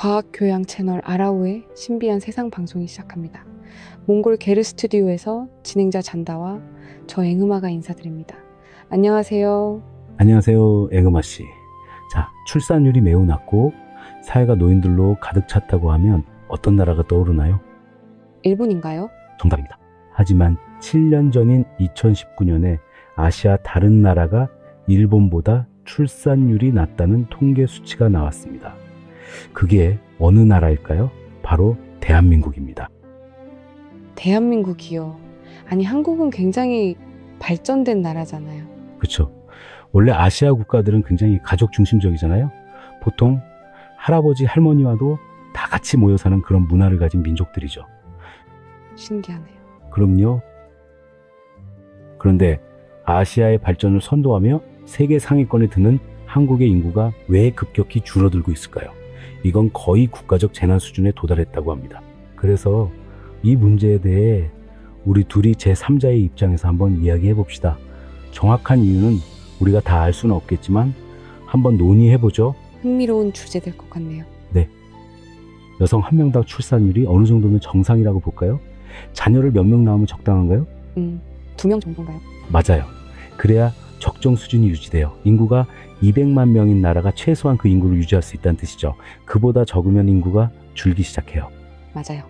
과학교양 채널 아라우의 신비한 세상 방송이 시작합니다. 몽골 게르 스튜디오에서 진행자 잔다와 저 앵음아가 인사드립니다. 안녕하세요. 안녕하세요, 앵음아 씨. 자, 출산율이 매우 낮고 사회가 노인들로 가득 찼다고 하면 어떤 나라가 떠오르나요? 일본인가요? 정답입니다. 하지만 7년 전인 2019년에 아시아 다른 나라가 일본보다 출산율이 낮다는 통계 수치가 나왔습니다. 그게 어느 나라일까요? 바로 대한민국입니다. 대한민국이요. 아니, 한국은 굉장히 발전된 나라잖아요. 그렇죠. 원래 아시아 국가들은 굉장히 가족 중심적이잖아요. 보통 할아버지, 할머니와도 다 같이 모여 사는 그런 문화를 가진 민족들이죠. 신기하네요. 그럼요. 그런데 아시아의 발전을 선도하며 세계 상위권에 드는 한국의 인구가 왜 급격히 줄어들고 있을까요? 이건 거의 국가적 재난 수준에 도달했다고 합니다. 그래서 이 문제에 대해 우리 둘이 제3자의 입장에서 한번 이야기해 봅시다. 정확한 이유는 우리가 다 알 수는 없겠지만 한번 논의해 보죠. 흥미로운 주제 될 것 같네요. 네. 여성 한 명당 출산율이 어느 정도면 정상이라고 볼까요? 자녀를 몇 명 낳으면 적당한가요? 2명 정도인가요? 맞아요. 그래야 적정 수준이 유지돼요. 인구가 200만 명인 나라가 최소한 그 인구를 유지할 수 있다는 뜻이죠. 그보다 적으면 인구가 줄기 시작해요. 맞아요.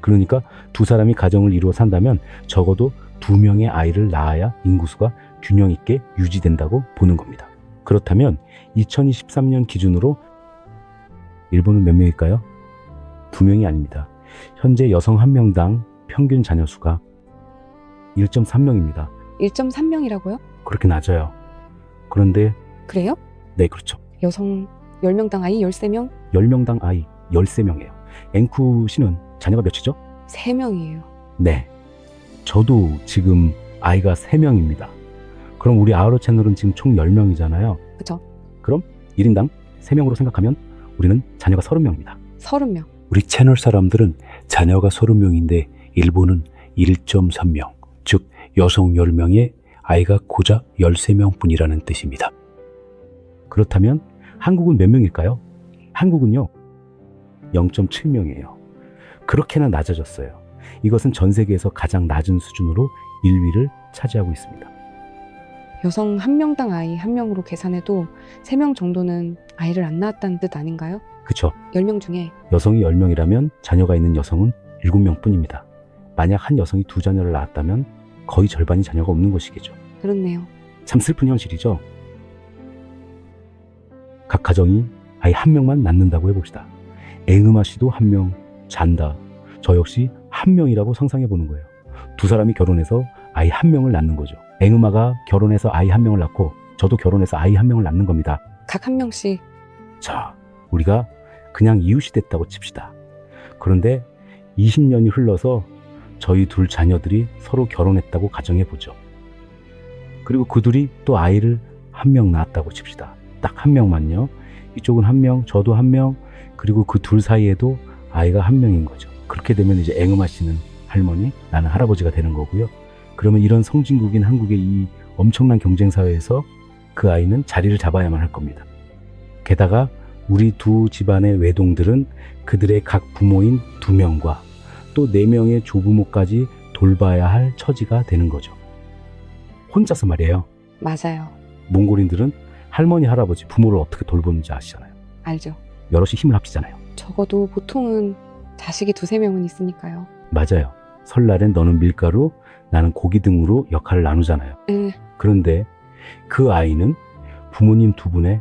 그러니까 두 사람이 가정을 이루어 산다면 적어도 2명의 아이를 낳아야 인구수가 균형 있게 유지된다고 보는 겁니다. 그렇다면 2023년 기준으로 일본은 몇 명일까요? 2명이 아닙니다. 현재 여성 한 명당 평균 자녀 수가 1.3명입니다. 1.3명이라고요? 그렇게 낮아요. 그런데 그래요? 네, 그렇죠. 여성 10명당 아이 13명? 10명당 아이 13명이에요. 앵쿠 씨는 자녀가 몇이죠? 3명이에요. 네. 저도 지금 아이가 3명입니다. 그럼 우리 아우러 채널은 지금 총 10명이잖아요. 그쵸? 그럼 1인당 3명으로 생각하면 우리는 자녀가 30명입니다. 30명. 우리 채널 사람들은 자녀가 30명인데 일본은 1.3명, 즉 여성 10명에 아이가 고작 13명 뿐이라는 뜻입니다. 그렇다면 한국은 몇 명일까요? 한국은요, 0.7명이에요. 그렇게나 낮아졌어요. 이것은 전 세계에서 가장 낮은 수준으로 1위를 차지하고 있습니다. 여성 1명당 아이 1명으로 계산해도 3명 정도는 아이를 안 낳았다는 뜻 아닌가요? 그쵸? 10명 중에 여성이 10명이라면 자녀가 있는 여성은 7명 뿐입니다. 만약 한 여성이 2자녀를 낳았다면 거의 절반이 자녀가 없는 것이겠죠. 그렇네요. 참 슬픈 현실이죠. 각 가정이 아이 1명만 낳는다고 해봅시다. 앵음아 씨도 1명, 잔다. 저 역시 1명이라고 상상해 보는 거예요. 두 사람이 결혼해서 아이 1명을 낳는 거죠. 앵음아가 결혼해서 아이 1명을 낳고 저도 결혼해서 아이 1명을 낳는 겁니다. 각 1명씩. 자, 우리가 그냥 이웃이 됐다고 칩시다. 그런데 20년이 흘러서 저희 둘 자녀들이 서로 결혼했다고 가정해 보죠. 그리고 그 둘이 또 아이를 1명 낳았다고 칩시다. 딱 1명만요. 이쪽은 1명, 저도 1명, 그리고 그 둘 사이에도 아이가 1명인 거죠. 그렇게 되면 이제 앵음아 씨는 할머니, 나는 할아버지가 되는 거고요. 그러면 이런 선진국인 한국의 이 엄청난 경쟁 사회에서 그 아이는 자리를 잡아야만 할 겁니다. 게다가 우리 두 집안의 외동들은 그들의 각 부모인 2명과 또 4명의 조부모까지 돌봐야 할 처지가 되는 거죠. 혼자서 말이에요. 맞아요. 몽골인들은 할머니, 할아버지, 부모를 어떻게 돌보는지 아시잖아요. 알죠. 여럿이 힘을 합치잖아요. 적어도 보통은 자식이 2-3명은 있으니까요. 맞아요. 설날엔 너는 밀가루, 나는 고기 등으로 역할을 나누잖아요. 그런데 그 아이는 부모님 2분에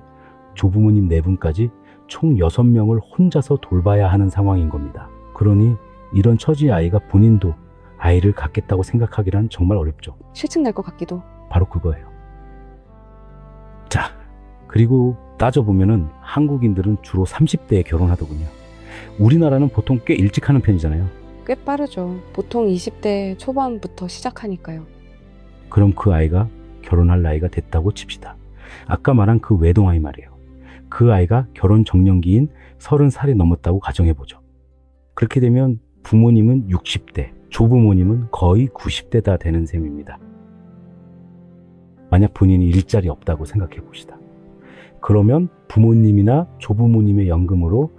조부모님 4분까지 총 6명을 혼자서 돌봐야 하는 상황인 겁니다. 그러니 이런 처지의 아이가 본인도 아이를 갖겠다고 생각하기란 정말 어렵죠. 실증 날 것 같기도. 바로 그거예요. 자, 그리고 따져보면은 한국인들은 주로 30대에 결혼하더군요. 우리나라는 보통 꽤 일찍 하는 편이잖아요. 꽤 빠르죠. 보통 20대 초반부터 시작하니까요. 그럼 그 아이가 결혼할 나이가 됐다고 칩시다. 아까 말한 그 외동아이 말이에요. 그 아이가 결혼 적령기인 30살이 넘었다고 가정해보죠. 그렇게 되면 부모님은 60대, 조부모님은 거의 90대다 되는 셈입니다. 만약 본인이 일자리 없다고 생각해 봅시다. 그러면 부모님이나 조부모님의 연금으로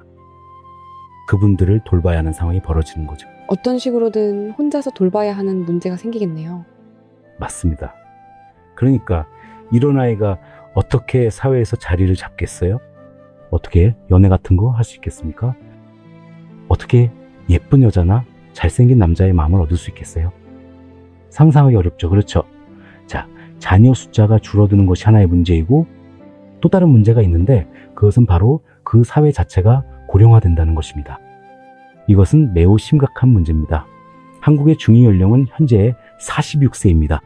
그분들을 돌봐야 하는 상황이 벌어지는 거죠. 어떤 식으로든 혼자서 돌봐야 하는 문제가 생기겠네요. 맞습니다. 그러니까 이런 아이가 어떻게 사회에서 자리를 잡겠어요? 어떻게 연애 같은 거 할 수 있겠습니까? 어떻게 예쁜 여자나 잘생긴 남자의 마음을 얻을 수 있겠어요? 상상하기 어렵죠. 그렇죠? 자, 자녀 숫자가 줄어드는 것이 하나의 문제이고 또 다른 문제가 있는데 그것은 바로 그 사회 자체가 고령화된다는 것입니다. 이것은 매우 심각한 문제입니다. 한국의 중위 연령은 현재 46세입니다.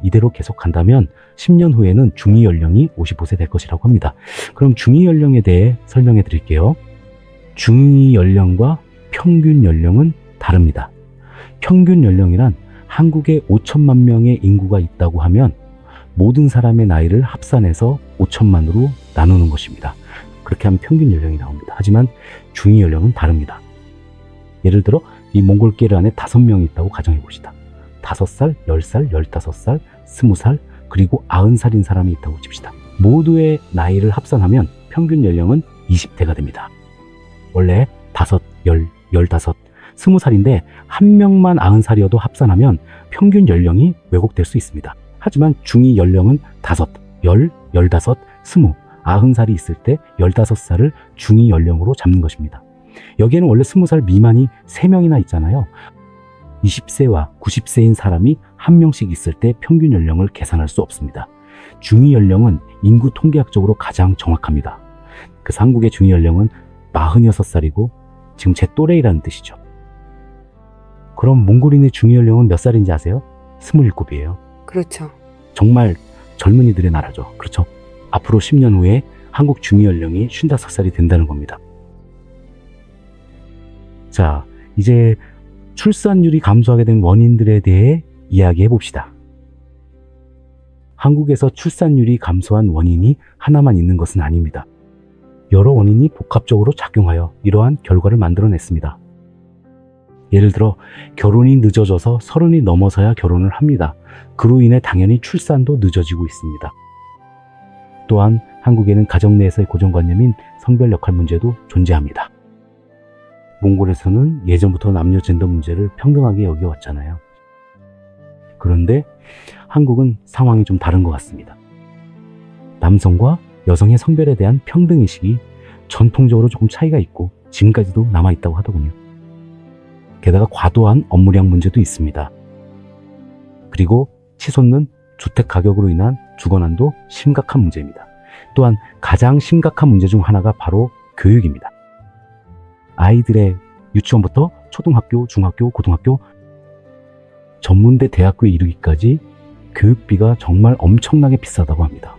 이대로 계속 간다면 10년 후에는 중위 연령이 55세 될 것이라고 합니다. 그럼 중위 연령에 대해 설명해 드릴게요. 중위 연령과 평균 연령은 다릅니다. 평균 연령이란 한국에 5천만 명의 인구가 있다고 하면 모든 사람의 나이를 합산해서 5천만으로 나누는 것입니다. 그렇게 하면 평균 연령이 나옵니다. 하지만 중위 연령은 다릅니다. 예를 들어 이 몽골 깨르 안에 5명이 있다고 가정해 봅시다. 5살, 10살, 15살, 20살, 그리고 90살인 사람이 있다고 칩시다. 모두의 나이를 합산하면 평균 연령은 20대가 됩니다. 원래 5, 10, 15, 20살인데 한 명만 90살이어도 합산하면 평균 연령이 왜곡될 수 있습니다. 하지만 중위 연령은 5, 10, 15, 20, 90살이 있을 때 15살을 중위 연령으로 잡는 것입니다. 여기에는 원래 20살 미만이 3명이나 있잖아요. 20세와 90세인 사람이 한 명씩 있을 때 평균 연령을 계산할 수 없습니다. 중위 연령은 인구 통계학적으로 가장 정확합니다. 그래서 한국의 중위 연령은 46살이고 지금 제 또래이라는 뜻이죠. 그럼 몽골인의 중위 연령은 몇 살인지 아세요? 27이에요. 그렇죠. 정말 젊은이들의 나라죠. 그렇죠. 앞으로 10년 후에 한국 중위 연령이 55살이 된다는 겁니다. 자, 이제 출산율이 감소하게 된 원인들에 대해 이야기해 봅시다. 한국에서 출산율이 감소한 원인이 하나만 있는 것은 아닙니다. 여러 원인이 복합적으로 작용하여 이러한 결과를 만들어냈습니다. 예를 들어 결혼이 늦어져서 30이 넘어서야 결혼을 합니다. 그로 인해 당연히 출산도 늦어지고 있습니다. 또한 한국에는 가정 내에서의 고정관념인 성별 역할 문제도 존재합니다. 몽골에서는 예전부터 남녀 젠더 문제를 평등하게 여겨왔잖아요. 그런데 한국은 상황이 좀 다른 것 같습니다. 남성과 여성의 성별에 대한 평등의식이 전통적으로 조금 차이가 있고 지금까지도 남아있다고 하더군요. 게다가 과도한 업무량 문제도 있습니다. 그리고 치솟는 주택 가격으로 인한 주거난도 심각한 문제입니다. 또한 가장 심각한 문제 중 하나가 바로 교육입니다. 아이들의 유치원부터 초등학교, 중학교, 고등학교, 전문대 대학교에 이르기까지 교육비가 정말 엄청나게 비싸다고 합니다.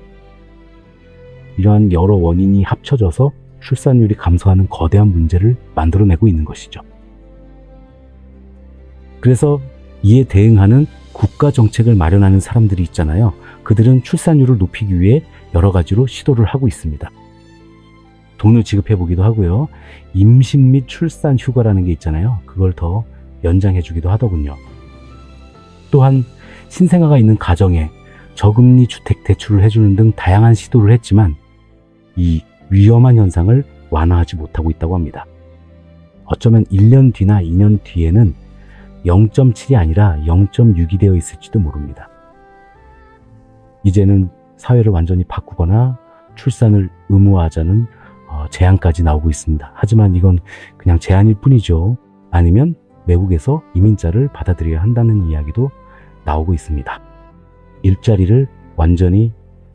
이러한 여러 원인이 합쳐져서 출산율이 감소하는 거대한 문제를 만들어내고 있는 것이죠. 그래서 이에 대응하는 국가 정책을 마련하는 사람들이 있잖아요. 그들은 출산율을 높이기 위해 여러 가지로 시도를 하고 있습니다. 돈을 지급해 보기도 하고요. 임신 및 출산 휴가라는 게 있잖아요. 그걸 더 연장해 주기도 하더군요. 또한 신생아가 있는 가정에 저금리 주택 대출을 해주는 등 다양한 시도를 했지만 이 위험한 현상을 완화하지 못하고 있다고 합니다. 어쩌면 1년 뒤나 2년 뒤에는 0.7이 아니라 0.6이 되어 있을지도 모릅니다. 이제는 사회를 완전히 바꾸거나 출산을 의무화하자는 제안까지 나오고 있습니다. 하지만 이건 그냥 제안일 뿐이죠. 아니면 외국에서 이민자를 받아들여야 한다는 이야기도 나오고 있습니다. 일자리를 완전히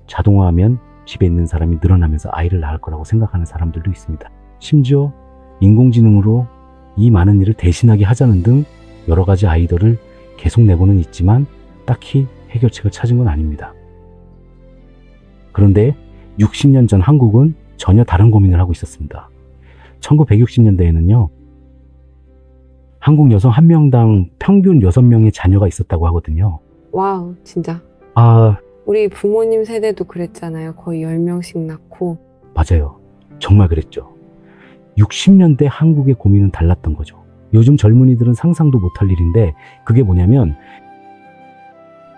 자동화하면 집에 있는 사람이 늘어나면서 아이를 낳을 거라고 생각하는 사람들도 있습니다. 심지어 인공지능으로 이 많은 일을 대신하게 하자는 등 여러 가지 아이디어를 계속 내고는 있지만 딱히 해결책을 찾은 건 아닙니다. 그런데 60년 전 한국은 전혀 다른 고민을 하고 있었습니다. 1960년대에는요, 한국 여성 한 명당 평균 6명의 자녀가 있었다고 하거든요. 와우, 진짜. 우리 부모님 세대도 그랬잖아요. 거의 10명씩 낳고. 맞아요. 정말 그랬죠. 60년대 한국의 고민은 달랐던 거죠. 요즘 젊은이들은 상상도 못할 일인데 그게 뭐냐면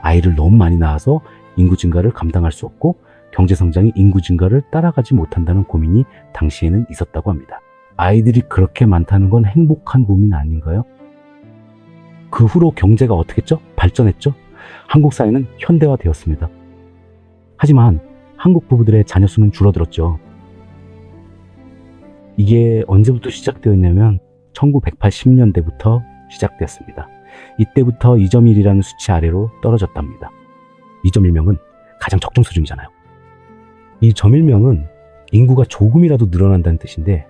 아이를 너무 많이 낳아서 인구 증가를 감당할 수 없고 경제 성장이 인구 증가를 따라가지 못한다는 고민이 당시에는 있었다고 합니다. 아이들이 그렇게 많다는 건 행복한 고민 아닌가요? 그 후로 경제가 어떻게 했죠? 발전했죠? 한국 사회는 현대화되었습니다. 하지만 한국 부부들의 자녀 수는 줄어들었죠. 이게 언제부터 시작되었냐면 1980년대부터 시작되었습니다. 이때부터 2.1이라는 수치 아래로 떨어졌답니다. 2.1명은 가장 적정 수준이잖아요. 이 점일명은 인구가 조금이라도 늘어난다는 뜻인데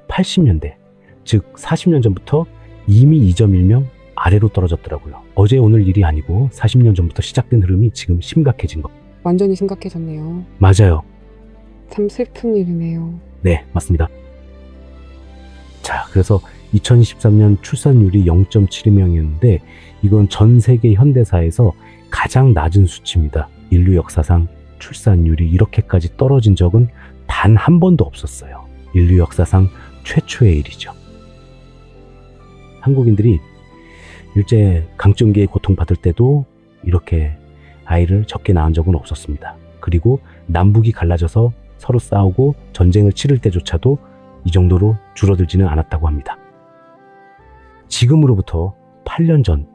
80년대, 즉 40년 전부터 이미 2.1명 아래로 떨어졌더라고요. 어제 오늘 일이 아니고 40년 전부터 시작된 흐름이 지금 심각해진 거. 완전히 심각해졌네요. 맞아요. 참 슬픈 일이네요. 네, 맞습니다. 자, 그래서 2023년 출산율이 0.72명이었는데 이건 전 세계 현대사에서 가장 낮은 수치입니다. 인류 역사상 출산율이 이렇게까지 떨어진 적은 단 한 번도 없었어요. 인류 역사상 최초의 일이죠. 한국인들이 일제 강점기에 고통받을 때도 이렇게 아이를 적게 낳은 적은 없었습니다. 그리고 남북이 갈라져서 서로 싸우고 전쟁을 치를 때조차도 이 정도로 줄어들지는 않았다고 합니다. 지금으로부터 8년 전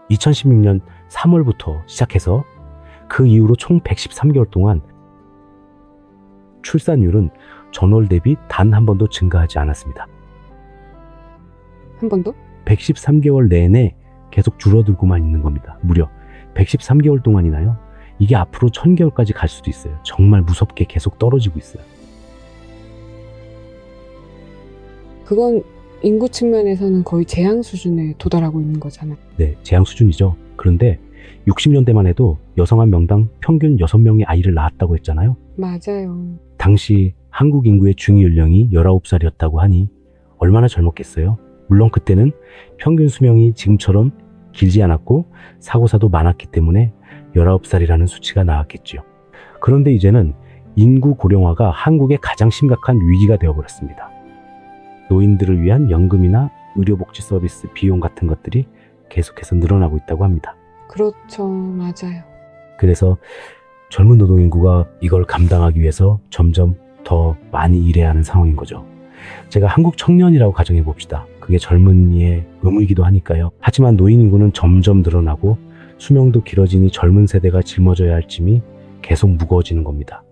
2016년 3월부터 시작해서 그 이후로 총 113개월 동안 출산율은 전월 대비 단 한 번도 증가하지 않았습니다. 한 번도? 113개월 내내 계속 줄어들고만 있는 겁니다. 무려 113개월 동안이나요? 이게 앞으로 1000개월까지 갈 수도 있어요. 정말 무섭게 계속 떨어지고 있어요. 그건 인구 측면에서는 거의 재앙 수준에 도달하고 있는 거잖아요. 네, 재앙 수준이죠. 그런데 60년대만 해도 여성 한 명당 평균 6명의 아이를 낳았다고 했잖아요. 맞아요. 당시 한국 인구의 중위연령이 19살이었다고 하니 얼마나 젊었겠어요. 물론 그때는 평균 수명이 지금처럼 길지 않았고 사고사도 많았기 때문에 19살이라는 수치가 나왔겠죠. 그런데 이제는 인구 고령화가 한국의 가장 심각한 위기가 되어버렸습니다. 노인들을 위한 연금이나 의료복지 서비스 비용 같은 것들이 계속해서 늘어나고 있다고 합니다. 그렇죠. 맞아요. 그래서 젊은 노동인구가 이걸 감당하기 위해서 점점 더 많이 일해야 하는 상황인 거죠. 제가 한국 청년이라고 가정해 봅시다. 그게 젊은이의 의무이기도 하니까요. 하지만 노인 인구는 점점 늘어나고 수명도 길어지니 젊은 세대가 짊어져야 할 짐이 계속 무거워지는 겁니다.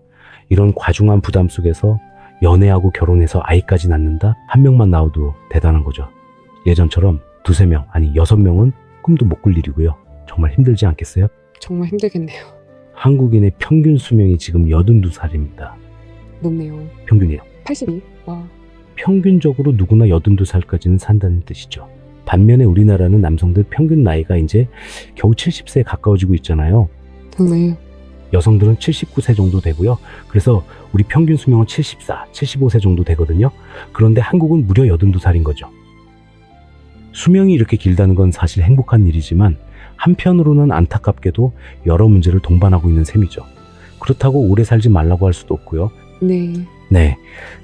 이런 과중한 부담 속에서 연애하고 결혼해서 아이까지 낳는다? 한 명만 낳아도 대단한 거죠. 예전처럼 2~3명, 아니 6명은 꿈도 못 꿀 일이고요. 정말 힘들지 않겠어요? 정말 힘들겠네요. 한국인의 평균 수명이 지금 82살입니다. 높네요. 평균이에요. 82? 와. 평균적으로 누구나 82살까지는 산다는 뜻이죠. 반면에 우리나라는 남성들 평균 나이가 이제 겨우 70세에 가까워지고 있잖아요. 네. 여성들은 79세 정도 되고요. 그래서 우리 평균 수명은 74, 75세 정도 되거든요. 그런데 한국은 무려 82살인 거죠. 수명이 이렇게 길다는 건 사실 행복한 일이지만 한편으로는 안타깝게도 여러 문제를 동반하고 있는 셈이죠. 그렇다고 오래 살지 말라고 할 수도 없고요. 네.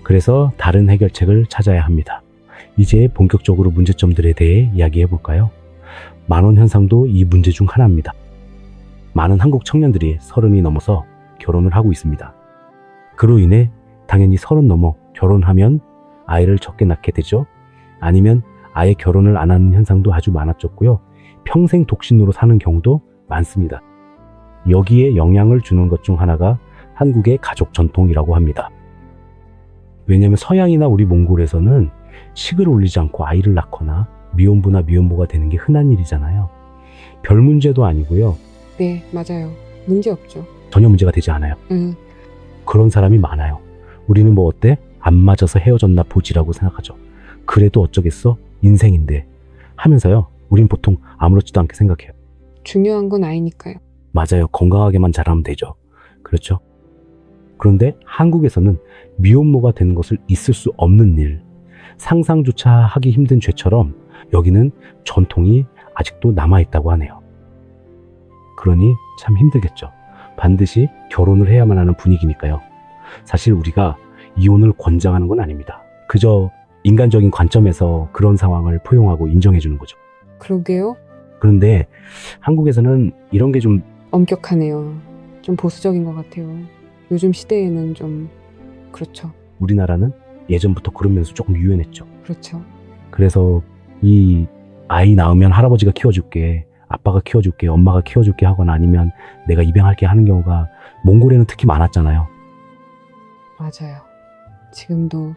그래서 다른 해결책을 찾아야 합니다. 이제 본격적으로 문제점들에 대해 이야기해 볼까요? 만원 현상도 이 문제 중 하나입니다. 많은 한국 청년들이 30이 넘어서 결혼을 하고 있습니다. 그로 인해 당연히 30 넘어 결혼하면 아이를 적게 낳게 되죠. 아니면 아예 결혼을 안 하는 현상도 아주 많아졌고요. 평생 독신으로 사는 경우도 많습니다. 여기에 영향을 주는 것 중 하나가 한국의 가족 전통이라고 합니다. 왜냐하면 서양이나 우리 몽골에서는 식을 올리지 않고 아이를 낳거나 미혼부나 미혼모가 되는 게 흔한 일이잖아요. 별 문제도 아니고요. 네, 맞아요. 문제 없죠. 전혀 문제가 되지 않아요. 그런 사람이 많아요. 우리는 뭐 어때? 안 맞아서 헤어졌나 보지라고 생각하죠. 그래도 어쩌겠어? 인생인데 하면서요. 우린 보통 아무렇지도 않게 생각해요. 중요한 건 아이니까요. 맞아요. 건강하게만 자라면 되죠. 그렇죠? 그런데 한국에서는 미혼모가 되는 것을 있을 수 없는 일, 상상조차 하기 힘든 죄처럼 여기는 전통이 아직도 남아있다고 하네요. 그러니 참 힘들겠죠. 반드시 결혼을 해야만 하는 분위기니까요. 사실 우리가 이혼을 권장하는 건 아닙니다. 그저 인간적인 관점에서 그런 상황을 포용하고 인정해주는 거죠. 그러게요. 그런데 한국에서는 이런 게 좀 엄격하네요. 좀 보수적인 것 같아요. 요즘 시대에는 좀 그렇죠. 우리나라는 예전부터 그런 면에서 조금 유연했죠. 그렇죠. 그래서 이 아이 낳으면 할아버지가 키워줄게, 아빠가 키워줄게, 엄마가 키워줄게 하거나 아니면 내가 입양할게 하는 경우가 몽골에는 특히 많았잖아요. 맞아요. 지금도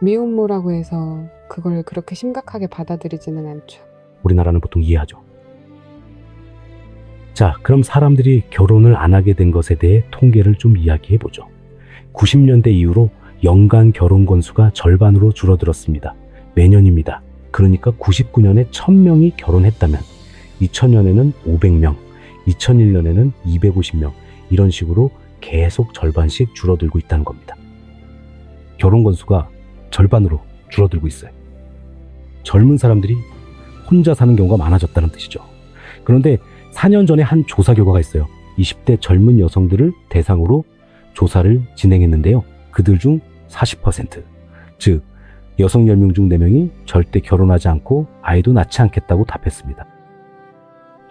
미혼모라고 해서 그걸 그렇게 심각하게 받아들이지는 않죠. 우리나라는 보통 이해하죠. 자, 그럼 사람들이 결혼을 안 하게 된 것에 대해 통계를 좀 이야기해 보죠. 90년대 이후로 연간 결혼 건수가 절반으로 줄어들었습니다. 매년입니다. 그러니까 99년에 1000명이 결혼했다면 2000년에는 500명, 2001년에는 250명, 이런 식으로 계속 절반씩 줄어들고 있다는 겁니다. 결혼 건수가 절반으로 줄어들고 있어요. 젊은 사람들이 혼자 사는 경우가 많아졌다는 뜻이죠. 그런데 4년 전에 한 조사 결과가 있어요. 20대 젊은 여성들을 대상으로 조사를 진행했는데요. 그들 중 40%, 즉 여성 10명 중 4명이 절대 결혼하지 않고 아이도 낳지 않겠다고 답했습니다.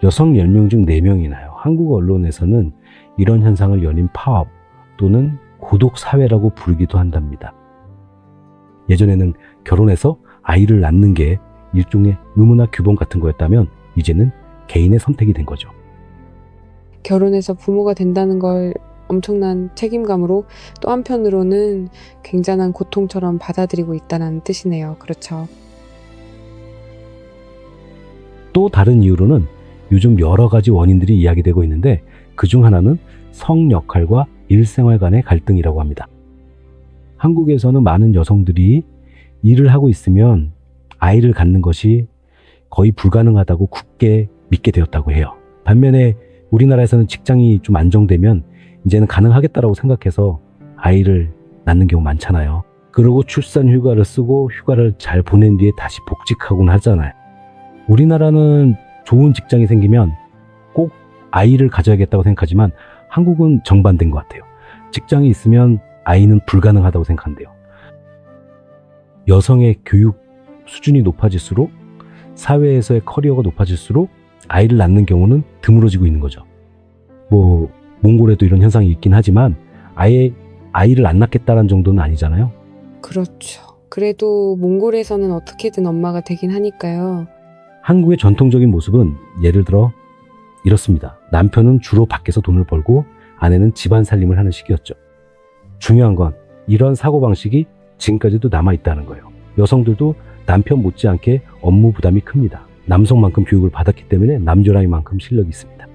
여성 10명 중 4명이나요. 한국 언론에서는 이런 현상을 연인 파업 또는 고독 사회라고 부르기도 한답니다. 예전에는 결혼해서 아이를 낳는 게 일종의 의무나 규범 같은 거였다면 이제는 개인의 선택이 된 거죠. 결혼해서 부모가 된다는 걸 엄청난 책임감으로 또 한편으로는 굉장한 고통처럼 받아들이고 있다는 뜻이네요. 그렇죠. 또 다른 이유로는 요즘 여러 가지 원인들이 이야기되고 있는데 그중 하나는 성 역할과 일생활 간의 갈등이라고 합니다. 한국에서는 많은 여성들이 일을 하고 있으면 아이를 갖는 것이 거의 불가능하다고 굳게 믿게 되었다고 해요. 반면에 우리나라에서는 직장이 좀 안정되면 이제는 가능하겠다라고 생각해서 아이를 낳는 경우 많잖아요. 그리고 출산 휴가를 쓰고 휴가를 잘 보낸 뒤에 다시 복직하곤 하잖아요. 우리나라는 좋은 직장이 생기면 꼭 아이를 가져야겠다고 생각하지만 한국은 정반대인 것 같아요. 직장이 있으면 아이는 불가능하다고 생각한대요. 여성의 교육 수준이 높아질수록 사회에서의 커리어가 높아질수록 아이를 낳는 경우는 드물어지고 있는 거죠. 몽골에도 이런 현상이 있긴 하지만 아예 아이를 안 낳겠다는 정도는 아니잖아요. 그렇죠. 그래도 몽골에서는 어떻게든 엄마가 되긴 하니까요. 한국의 전통적인 모습은 예를 들어 이렇습니다. 남편은 주로 밖에서 돈을 벌고 아내는 집안 살림을 하는 식이었죠. 중요한 건 이런 사고방식이 지금까지도 남아있다는 거예요. 여성들도 남편 못지않게 업무 부담이 큽니다. 남성만큼 교육을 받았기 때문에 남조랑이만큼 실력이 있습니다.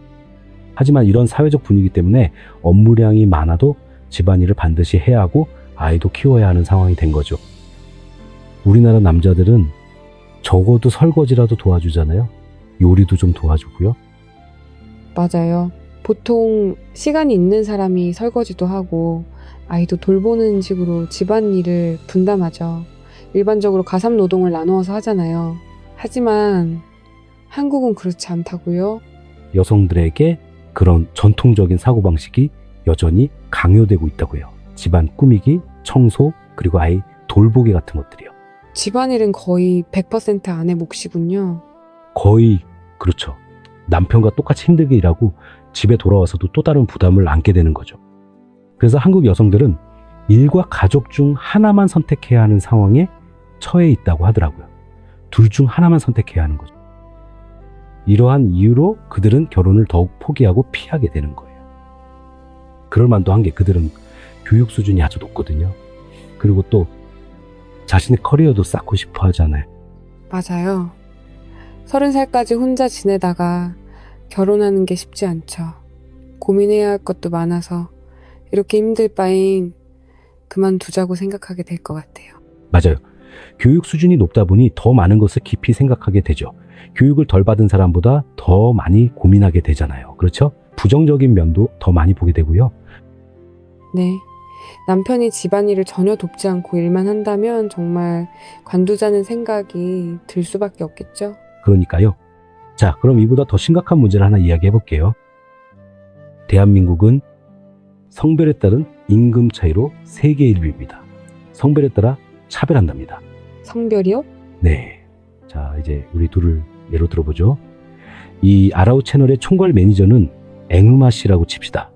하지만 이런 사회적 분위기 때문에 업무량이 많아도 집안일을 반드시 해야 하고 아이도 키워야 하는 상황이 된 거죠. 우리나라 남자들은 적어도 설거지라도 도와주잖아요. 요리도 좀 도와주고요. 맞아요. 보통 시간이 있는 사람이 설거지도 하고 아이도 돌보는 식으로 집안일을 분담하죠. 일반적으로 가삼 노동을 나누어서 하잖아요. 하지만 한국은 그렇지 않다고요. 여성들에게 그런 전통적인 사고방식이 여전히 강요되고 있다고 해요. 집안 꾸미기, 청소, 그리고 아이 돌보기 같은 것들이요. 집안일은 거의 100% 아내 몫이군요. 거의 그렇죠. 남편과 똑같이 힘들게 일하고 집에 돌아와서도 또 다른 부담을 안게 되는 거죠. 그래서 한국 여성들은 일과 가족 중 하나만 선택해야 하는 상황에 처해 있다고 하더라고요. 둘 중 하나만 선택해야 하는 거죠. 이러한 이유로 그들은 결혼을 더욱 포기하고 피하게 되는 거예요. 그럴 만도 한 게 그들은 교육 수준이 아주 높거든요. 그리고 또 자신의 커리어도 쌓고 싶어 하잖아요. 맞아요. 30살까지 혼자 지내다가 결혼하는 게 쉽지 않죠. 고민해야 할 것도 많아서 이렇게 힘들 바엔 그만두자고 생각하게 될 것 같아요. 맞아요. 교육 수준이 높다 보니 더 많은 것을 깊이 생각하게 되죠. 교육을 덜 받은 사람보다 더 많이 고민하게 되잖아요. 그렇죠? 부정적인 면도 더 많이 보게 되고요. 네. 남편이 집안일을 전혀 돕지 않고 일만 한다면 정말 관두자는 생각이 들 수밖에 없겠죠. 그러니까요. 자, 그럼 이보다 더 심각한 문제를 하나 이야기해 볼게요. 대한민국은 성별에 따른 임금 차이로 세계 1위입니다. 성별에 따라 차별한답니다. 성별이요? 네. 자, 이제 우리 둘을 예로 들어보죠. 이 아라우 채널의 총괄 매니저는 앵으마 씨라고 칩시다.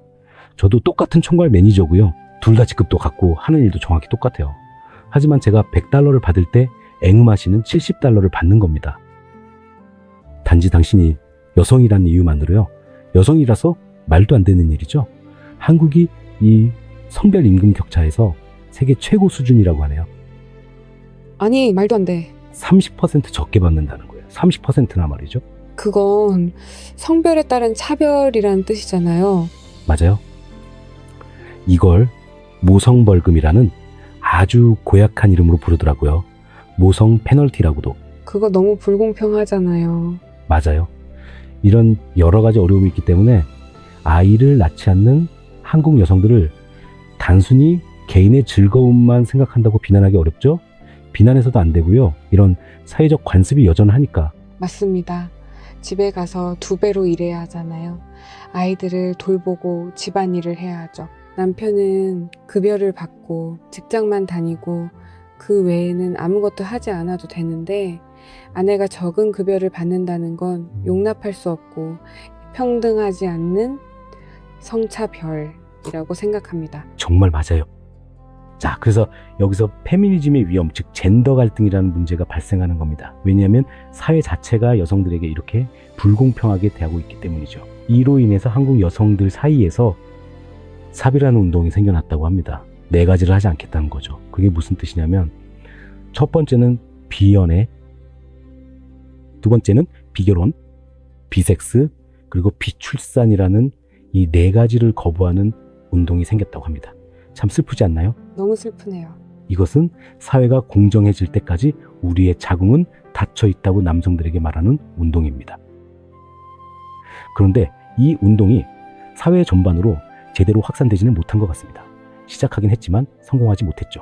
저도 똑같은 총괄 매니저고요. 둘 다 직급도 같고 하는 일도 정확히 똑같아요. 하지만 제가 100달러를 받을 때 앵음아 씨는 70달러를 받는 겁니다. 단지 당신이 여성이라는 이유만으로요. 여성이라서 말도 안 되는 일이죠. 한국이 이 성별 임금 격차에서 세계 최고 수준이라고 하네요. 아니, 말도 안 돼. 30% 적게 받는다는 거예요. 30%나 말이죠. 그건 성별에 따른 차별이라는 뜻이잖아요. 맞아요. 이걸 모성벌금이라는 아주 고약한 이름으로 부르더라고요. 모성 페널티라고도. 그거 너무 불공평하잖아요. 맞아요. 이런 여러 가지 어려움이 있기 때문에 아이를 낳지 않는 한국 여성들을 단순히 개인의 즐거움만 생각한다고 비난하기 어렵죠? 비난해서도 안 되고요. 이런 사회적 관습이 여전하니까. 맞습니다. 집에 가서 2배로 일해야 하잖아요. 아이들을 돌보고 집안일을 해야 하죠. 남편은 급여를 받고 직장만 다니고 그 외에는 아무것도 하지 않아도 되는데 아내가 적은 급여를 받는다는 건 용납할 수 없고 평등하지 않는 성차별이라고 생각합니다. 정말 맞아요. 자, 그래서 여기서 페미니즘의 위험, 즉 젠더 갈등이라는 문제가 발생하는 겁니다. 왜냐하면 사회 자체가 여성들에게 이렇게 불공평하게 대하고 있기 때문이죠. 이로 인해서 한국 여성들 사이에서 사비라는 운동이 생겨났다고 합니다. 4가지를 하지 않겠다는 거죠. 그게 무슨 뜻이냐면 첫 번째는 비연애, 두 번째는 비결혼, 비섹스, 그리고 비출산이라는 이 4가지를 거부하는 운동이 생겼다고 합니다. 참 슬프지 않나요? 너무 슬프네요. 이것은 사회가 공정해질 때까지 우리의 자궁은 닫혀 있다고 남성들에게 말하는 운동입니다. 그런데 이 운동이 사회 전반으로 제대로 확산되지는 못한 것 같습니다. 시작하긴 했지만 성공하지 못했죠.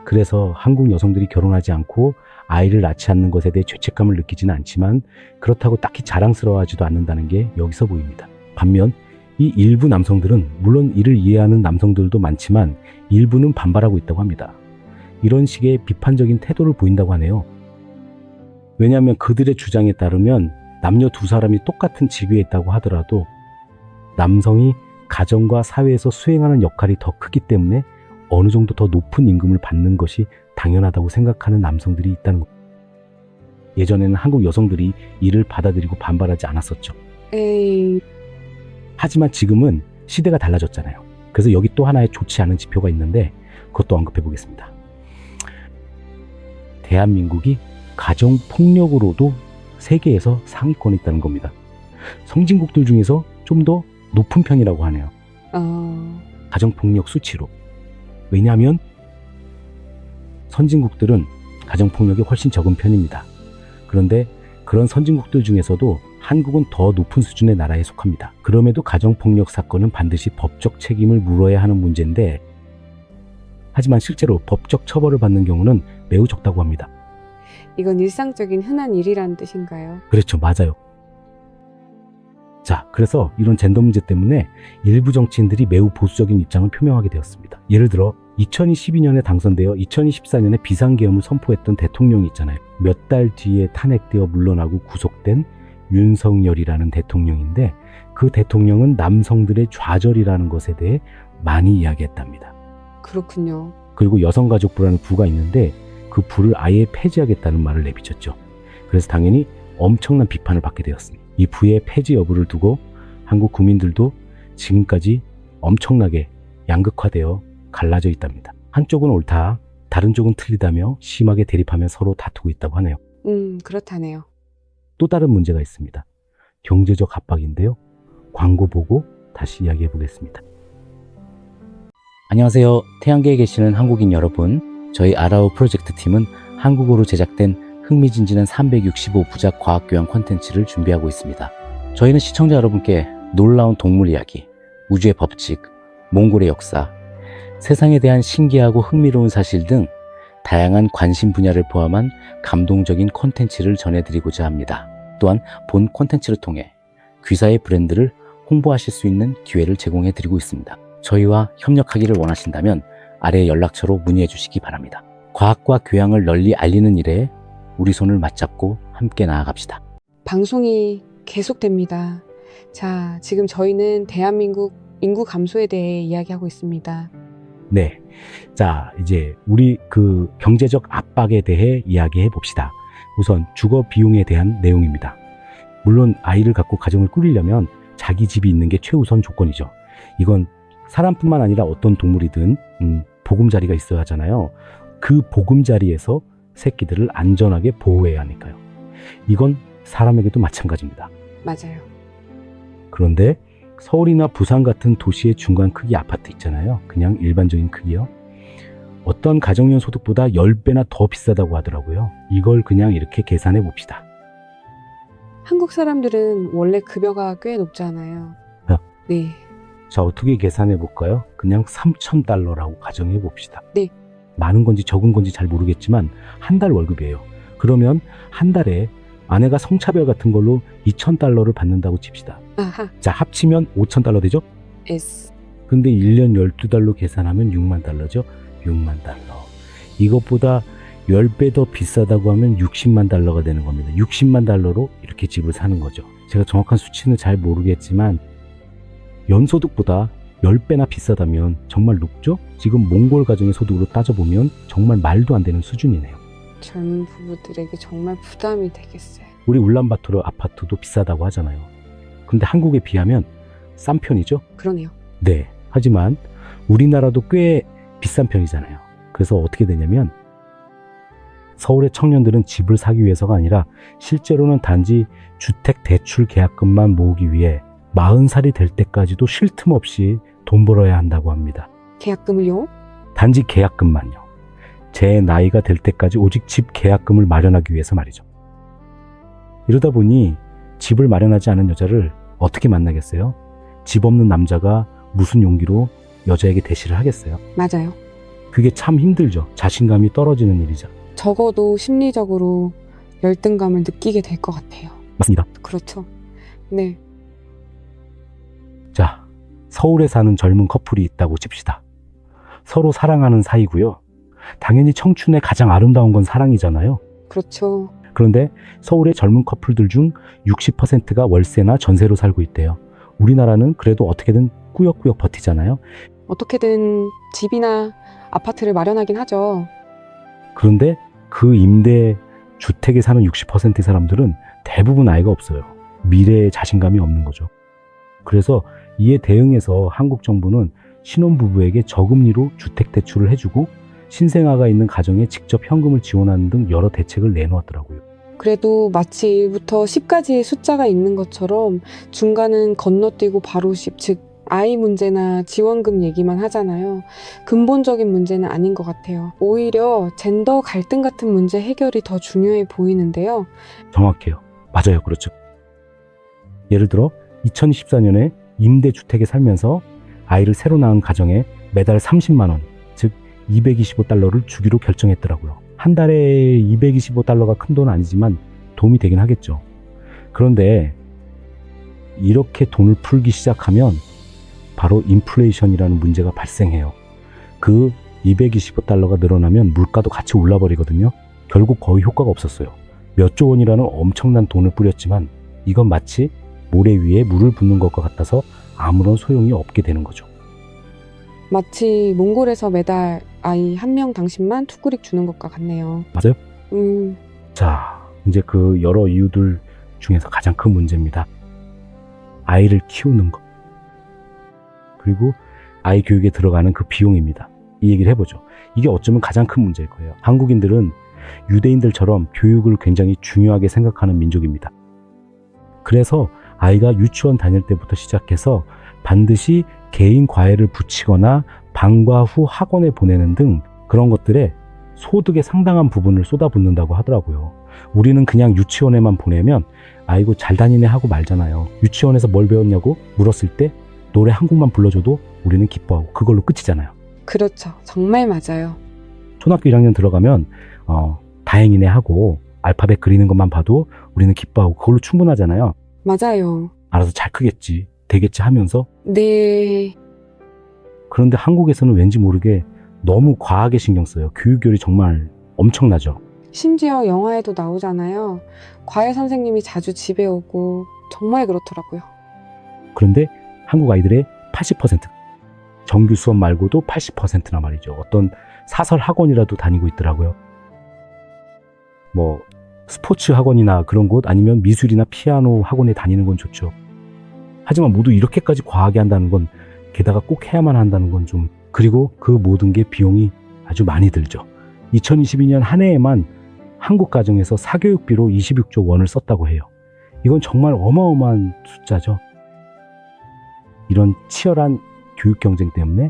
그래서 한국 여성들이 결혼하지 않고 아이를 낳지 않는 것에 대해 죄책감을 느끼지는 않지만 그렇다고 딱히 자랑스러워하지도 않는다는 게 여기서 보입니다. 반면 이 일부 남성들은 물론 이를 이해하는 남성들도 많지만 일부는 반발하고 있다고 합니다. 이런 식의 비판적인 태도를 보인다고 하네요. 왜냐하면 그들의 주장에 따르면 남녀 2사람이 똑같은 직위에 있다고 하더라도 남성이 가정과 사회에서 수행하는 역할이 더 크기 때문에 어느 정도 더 높은 임금을 받는 것이 당연하다고 생각하는 남성들이 있다는 것. 예전에는 한국 여성들이 이를 받아들이고 반발하지 않았었죠. 에이, 하지만 지금은 시대가 달라졌잖아요. 그래서 여기 또 하나의 좋지 않은 지표가 있는데 그것도 언급해 보겠습니다. 대한민국이 가정폭력으로도 세계에서 상위권에 있다는 겁니다. 선진국들 중에서 좀 더 높은 편이라고 하네요. 가정폭력 수치로. 왜냐하면 선진국들은 가정폭력이 훨씬 적은 편입니다. 그런데 그런 선진국들 중에서도 한국은 더 높은 수준의 나라에 속합니다. 그럼에도 가정폭력 사건은 반드시 법적 책임을 물어야 하는 문제인데 하지만 실제로 법적 처벌을 받는 경우는 매우 적다고 합니다. 이건 일상적인 흔한 일이라는 뜻인가요? 그렇죠. 맞아요. 자, 그래서 이런 젠더 문제 때문에 일부 정치인들이 매우 보수적인 입장을 표명하게 되었습니다. 예를 들어 2022년에 당선되어 2024년에 비상계엄을 선포했던 대통령이 있잖아요. 몇 달 뒤에 탄핵되어 물러나고 구속된 윤석열이라는 대통령인데 그 대통령은 남성들의 좌절이라는 것에 대해 많이 이야기했답니다. 그렇군요. 그리고 여성가족부라는 부가 있는데 그 부를 아예 폐지하겠다는 말을 내비쳤죠. 그래서 당연히 엄청난 비판을 받게 되었습니다. 이 부의 폐지 여부를 두고 한국 국민들도 지금까지 엄청나게 양극화되어 갈라져 있답니다. 한쪽은 옳다, 다른 쪽은 틀리다며 심하게 대립하며 서로 다투고 있다고 하네요. 그렇다네요. 또 다른 문제가 있습니다. 경제적 압박인데요. 광고 보고 다시 이야기해 보겠습니다. 안녕하세요. 태양계에 계시는 한국인 여러분. 저희 아라우 프로젝트 팀은 한국어로 제작된 흥미진진한 365부작 과학교양 콘텐츠를 준비하고 있습니다. 저희는 시청자 여러분께 놀라운 동물 이야기, 우주의 법칙, 몽골의 역사, 세상에 대한 신기하고 흥미로운 사실 등 다양한 관심 분야를 포함한 감동적인 콘텐츠를 전해드리고자 합니다. 또한 본 콘텐츠를 통해 귀사의 브랜드를 홍보하실 수 있는 기회를 제공해드리고 있습니다. 저희와 협력하기를 원하신다면 아래 연락처로 문의해 주시기 바랍니다. 과학과 교양을 널리 알리는 일에 우리 손을 맞잡고 함께 나아갑시다. 방송이 계속됩니다. 자, 지금 저희는 대한민국 인구 감소에 대해 이야기하고 있습니다. 네, 자, 이제 우리 그 경제적 압박에 대해 이야기해 봅시다. 우선 주거 비용에 대한 내용입니다. 물론 아이를 갖고 가정을 꾸리려면 자기 집이 있는 게 최우선 조건이죠. 이건 사람뿐만 아니라 어떤 동물이든 보금자리가 있어야 하잖아요. 그 보금자리에서 새끼들을 안전하게 보호해야 하니까요. 이건 사람에게도 마찬가지입니다. 맞아요. 그런데 서울이나 부산 같은 도시의 중간 크기 아파트 있잖아요. 그냥 일반적인 크기요. 어떤 가정용 소득보다 10배나 더 비싸다고 하더라고요. 이걸 그냥 이렇게 계산해 봅시다. 한국 사람들은 원래 급여가 꽤 높잖아요. 네. 자, 어떻게 계산해 볼까요? 그냥 3,000달러라고 가정해 봅시다. 네. 많은 건지 적은 건지 잘 모르겠지만 한 달 월급이에요. 그러면 한 달에 아내가 성차별 같은 걸로 2,000달러를 받는다고 칩시다. 아하. 자, 합치면 5,000달러 되죠? S. 근데 1년 12달러 계산하면 6만 달러죠? 6만 달러. 이것보다 10배 더 비싸다고 하면 60만 달러가 되는 겁니다. 60만 달러로 이렇게 집을 사는 거죠. 제가 정확한 수치는 잘 모르겠지만 연소득보다 10배나 비싸다면 정말 높죠? 지금 몽골 가정의 소득으로 따져보면 정말 말도 안 되는 수준이네요. 젊은 부부들에게 정말 부담이 되겠어요. 우리 울란바토르 아파트도 비싸다고 하잖아요. 근데 한국에 비하면 싼 편이죠? 그러네요. 네. 하지만 우리나라도 꽤 비싼 편이잖아요. 그래서 어떻게 되냐면 서울의 청년들은 집을 사기 위해서가 아니라 실제로는 단지 주택 대출 계약금만 모으기 위해 40살이 될 때까지도 쉴 틈 없이 돈 벌어야 한다고 합니다. 계약금을요? 단지 계약금만요. 제 나이가 될 때까지 오직 집 계약금을 마련하기 위해서 말이죠. 이러다 보니 집을 마련하지 않은 여자를 어떻게 만나겠어요? 집 없는 남자가 무슨 용기로 여자에게 대시를 하겠어요? 맞아요. 그게 참 힘들죠. 자신감이 떨어지는 일이죠. 적어도 심리적으로 열등감을 느끼게 될 것 같아요. 맞습니다. 그렇죠. 네. 자, 서울에 사는 젊은 커플이 있다고 칩시다. 서로 사랑하는 사이고요. 당연히 청춘의 가장 아름다운 건 사랑이잖아요. 그렇죠. 그런데 서울의 젊은 커플들 중 60%가 월세나 전세로 살고 있대요. 우리나라는 그래도 어떻게든 꾸역꾸역 버티잖아요. 어떻게든 집이나 아파트를 마련하긴 하죠. 그런데 그 임대 주택에 사는 60%의 사람들은 대부분 아이가 없어요. 미래에 자신감이 없는 거죠. 그래서 이에 대응해서 한국 정부는 신혼부부에게 저금리로 주택 대출을 해주고 신생아가 있는 가정에 직접 현금을 지원하는 등 여러 대책을 내놓았더라고요. 그래도 마치 1부터 10까지의 숫자가 있는 것처럼 중간은 건너뛰고 바로 10, 즉 아이 문제나 지원금 얘기만 하잖아요. 근본적인 문제는 아닌 것 같아요. 오히려 젠더 갈등 같은 문제 해결이 더 중요해 보이는데요. 정확해요. 맞아요. 그렇죠. 예를 들어 2014년에 임대주택에 살면서 아이를 새로 낳은 가정에 매달 30만 원, 즉 225달러를 주기로 결정했더라고요. 한 달에 225달러가 큰 돈은 아니지만 도움이 되긴 하겠죠. 그런데 이렇게 돈을 풀기 시작하면 바로 인플레이션이라는 문제가 발생해요. 그 225달러가 늘어나면 물가도 같이 올라버리거든요. 결국 거의 효과가 없었어요. 몇 조 원이라는 엄청난 돈을 뿌렸지만 이건 마치 모래 위에 물을 붓는 것과 같아서 아무런 소용이 없게 되는 거죠. 마치 몽골에서 매달 아이 한 명 당신만 투구릭 주는 것과 같네요. 맞아요? 자, 이제 그 여러 이유들 중에서 가장 큰 문제입니다. 아이를 키우는 것. 그리고 아이 교육에 들어가는 그 비용입니다. 이 얘기를 해보죠. 이게 어쩌면 가장 큰 문제일 거예요. 한국인들은 유대인들처럼 교육을 굉장히 중요하게 생각하는 민족입니다. 그래서 아이가 유치원 다닐 때부터 시작해서 반드시 개인 과외를 붙이거나 방과 후 학원에 보내는 등 그런 것들에 소득의 상당한 부분을 쏟아붓는다고 하더라고요. 우리는 그냥 유치원에만 보내면 아이고 잘 다니네 하고 말잖아요. 유치원에서 뭘 배웠냐고 물었을 때 노래 한 곡만 불러줘도 우리는 기뻐하고 그걸로 끝이잖아요. 그렇죠. 정말 맞아요. 초등학교 1학년 들어가면 다행이네 하고 알파벳 그리는 것만 봐도 우리는 기뻐하고 그걸로 충분하잖아요. 맞아요. 알아서 잘 크겠지, 되겠지 하면서. 네. 그런데 한국에서는 왠지 모르게 너무 과하게 신경 써요. 교육열이 정말 엄청나죠. 심지어 영화에도 나오잖아요. 과외 선생님이 자주 집에 오고 정말 그렇더라고요. 그런데 한국 아이들의 80%, 정규 수업 말고도 80%나 말이죠. 어떤 사설 학원이라도 다니고 있더라고요. 뭐 스포츠 학원이나 그런 곳 아니면 미술이나 피아노 학원에 다니는 건 좋죠. 하지만 모두 이렇게까지 과하게 한다는 건 게다가 꼭 해야만 한다는 건 좀 그리고 그 모든 게 비용이 아주 많이 들죠. 2022년 한 해에만 한국 가정에서 사교육비로 26조 원을 썼다고 해요. 이건 정말 어마어마한 숫자죠. 이런 치열한 교육 경쟁 때문에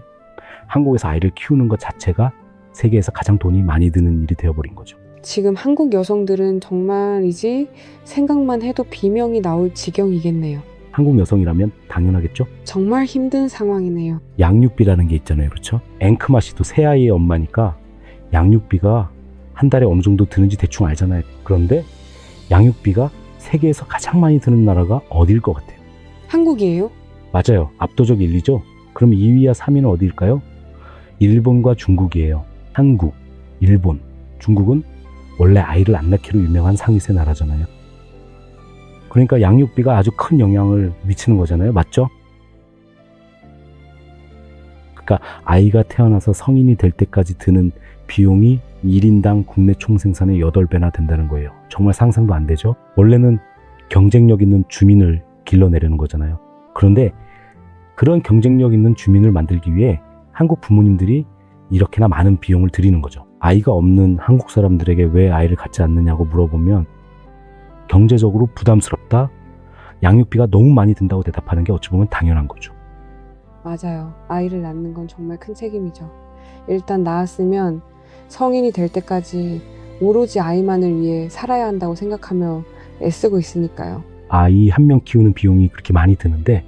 한국에서 아이를 키우는 것 자체가 세계에서 가장 돈이 많이 드는 일이 되어버린 거죠. 지금 한국 여성들은 정말이지 생각만 해도 비명이 나올 지경이겠네요. 한국 여성이라면 당연하겠죠? 정말 힘든 상황이네요. 양육비라는 게 있잖아요. 그렇죠? 앵크마 씨도 새 아이의 엄마니까 양육비가 한 달에 어느 정도 드는지 대충 알잖아요. 그런데 양육비가 세계에서 가장 많이 드는 나라가 어디일 것 같아요? 한국이에요? 맞아요. 압도적 1, 2죠? 그럼 2위와 3위는 어디일까요? 일본과 중국이에요. 한국, 일본, 중국은 원래 아이를 안 낳기로 유명한 상위세 나라잖아요. 그러니까 양육비가 아주 큰 영향을 미치는 거잖아요. 맞죠? 그러니까 아이가 태어나서 성인이 될 때까지 드는 비용이 1인당 국내 총생산의 8배나 된다는 거예요. 정말 상상도 안 되죠? 원래는 경쟁력 있는 주민을 길러내려는 거잖아요. 그런데 그런 경쟁력 있는 주민을 만들기 위해 한국 부모님들이 이렇게나 많은 비용을 들이는 거죠. 아이가 없는 한국 사람들에게 왜 아이를 갖지 않느냐고 물어보면 경제적으로 부담스럽다, 양육비가 너무 많이 든다고 대답하는 게 어찌 보면 당연한 거죠. 맞아요. 아이를 낳는 건 정말 큰 책임이죠. 일단 낳았으면 성인이 될 때까지 오로지 아이만을 위해 살아야 한다고 생각하며 애쓰고 있으니까요. 아이 한 명 키우는 비용이 그렇게 많이 드는데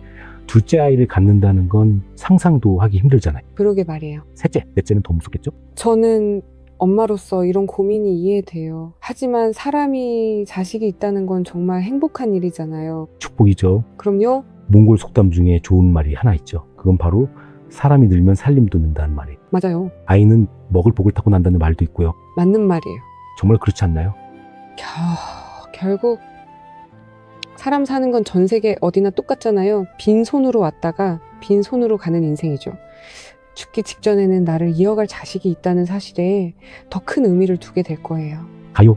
둘째 아이를 갖는다는 건 상상도 하기 힘들잖아요. 그러게 말이에요. 셋째, 넷째는 더 무섭겠죠? 저는 엄마로서 이런 고민이 이해돼요. 하지만 사람이 자식이 있다는 건 정말 행복한 일이잖아요. 축복이죠. 그럼요. 몽골 속담 중에 좋은 말이 하나 있죠. 그건 바로 사람이 늘면 살림도 는다는 말이에요. 맞아요. 아이는 먹을 복을 타고 난다는 말도 있고요. 맞는 말이에요. 정말 그렇지 않나요? 결국 사람 사는 건 전 세계 어디나 똑같잖아요. 빈손으로 왔다가 빈손으로 가는 인생이죠. 죽기 직전에는 나를 이어갈 자식이 있다는 사실에 더 큰 의미를 두게 될 거예요. 가요.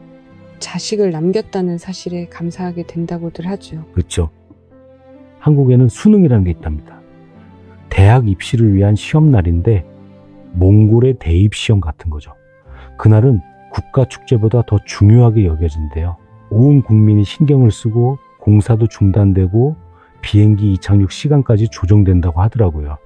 자식을 남겼다는 사실에 감사하게 된다고들 하죠. 그렇죠. 한국에는 수능이라는 게 있답니다. 대학 입시를 위한 시험날인데 몽골의 대입시험 같은 거죠. 그날은 국가축제보다 더 중요하게 여겨진대요. 온 국민이 신경을 쓰고 공사도 중단되고 비행기 이착륙 시간까지 조정된다고 하더라고요.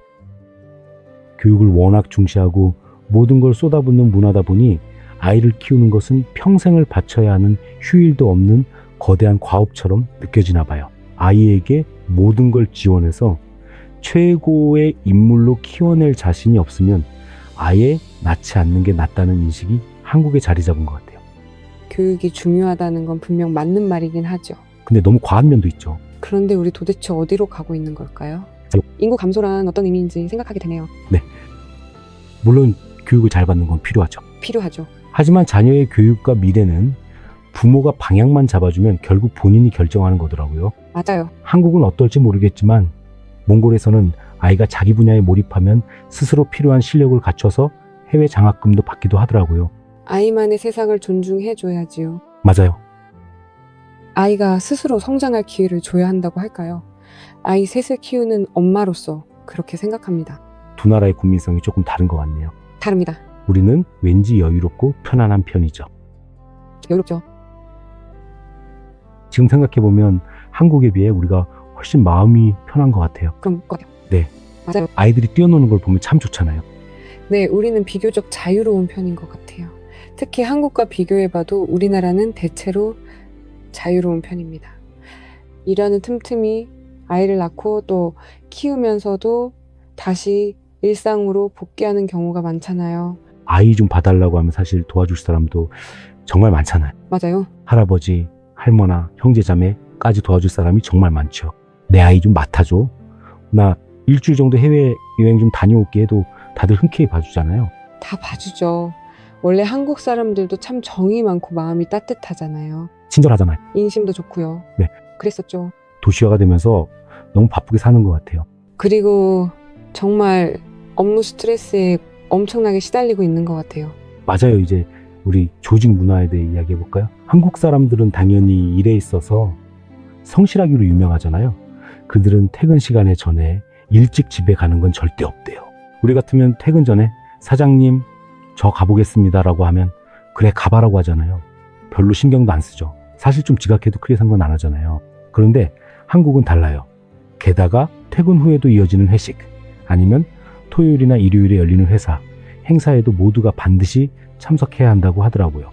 교육을 워낙 중시하고 모든 걸 쏟아붓는 문화다 보니 아이를 키우는 것은 평생을 바쳐야 하는 휴일도 없는 거대한 과업처럼 느껴지나 봐요. 아이에게 모든 걸 지원해서 최고의 인물로 키워낼 자신이 없으면 아예 낳지 않는 게 낫다는 인식이 한국에 자리 잡은 것 같아요. 교육이 중요하다는 건 분명 맞는 말이긴 하죠. 근데 너무 과한 면도 있죠. 그런데 우리 도대체 어디로 가고 있는 걸까요? 인구 감소란 어떤 의미인지 생각하게 되네요. 네. 물론 교육을 잘 받는 건 필요하죠. 필요하죠. 하지만 자녀의 교육과 미래는 부모가 방향만 잡아주면 결국 본인이 결정하는 거더라고요. 맞아요. 한국은 어떨지 모르겠지만 몽골에서는 아이가 자기 분야에 몰입하면 스스로 필요한 실력을 갖춰서 해외 장학금도 받기도 하더라고요. 아이만의 세상을 존중해줘야지요. 맞아요. 아이가 스스로 성장할 기회를 줘야 한다고 할까요? 아이 셋을 키우는 엄마로서 그렇게 생각합니다. 두 나라의 국민성이 조금 다른 것 같네요. 다릅니다. 우리는 왠지 여유롭고 편안한 편이죠. 여유롭죠. 지금 생각해보면 한국에 비해 우리가 훨씬 마음이 편한 것 같아요. 그럼 것 같아요. 네. 맞아요. 아이들이 뛰어노는 걸 보면 참 좋잖아요. 네, 우리는 비교적 자유로운 편인 것 같아요. 특히 한국과 비교해봐도 우리나라는 대체로 자유로운 편입니다. 일하는 틈틈이 아이를 낳고 또 키우면서도 다시 일상으로 복귀하는 경우가 많잖아요. 아이 좀 봐달라고 하면 사실 도와줄 사람도 정말 많잖아요. 맞아요. 할아버지, 할머나, 형제자매까지 도와줄 사람이 정말 많죠. 내 아이 좀 맡아줘. 나 일주일 정도 해외여행 좀 다녀올게 해도 다들 흔쾌히 봐주잖아요. 다 봐주죠. 원래 한국 사람들도 참 정이 많고 마음이 따뜻하잖아요. 친절하잖아요. 인심도 좋고요. 네. 그랬었죠. 도시화가 되면서 너무 바쁘게 사는 것 같아요. 그리고 정말 업무 스트레스에 엄청나게 시달리고 있는 것 같아요. 맞아요. 이제 우리 조직 문화에 대해 이야기해 볼까요? 한국 사람들은 당연히 일에 있어서 성실하기로 유명하잖아요. 그들은 퇴근 시간에 전에 일찍 집에 가는 건 절대 없대요. 우리 같으면 퇴근 전에 사장님 저 가보겠습니다라고 하면 그래 가봐라고 하잖아요. 별로 신경도 안 쓰죠. 사실 좀 지각해도 크게 상관 안 하잖아요. 그런데 한국은 달라요. 게다가 퇴근 후에도 이어지는 회식, 아니면 토요일이나 일요일에 열리는 회사, 행사에도 모두가 반드시 참석해야 한다고 하더라고요.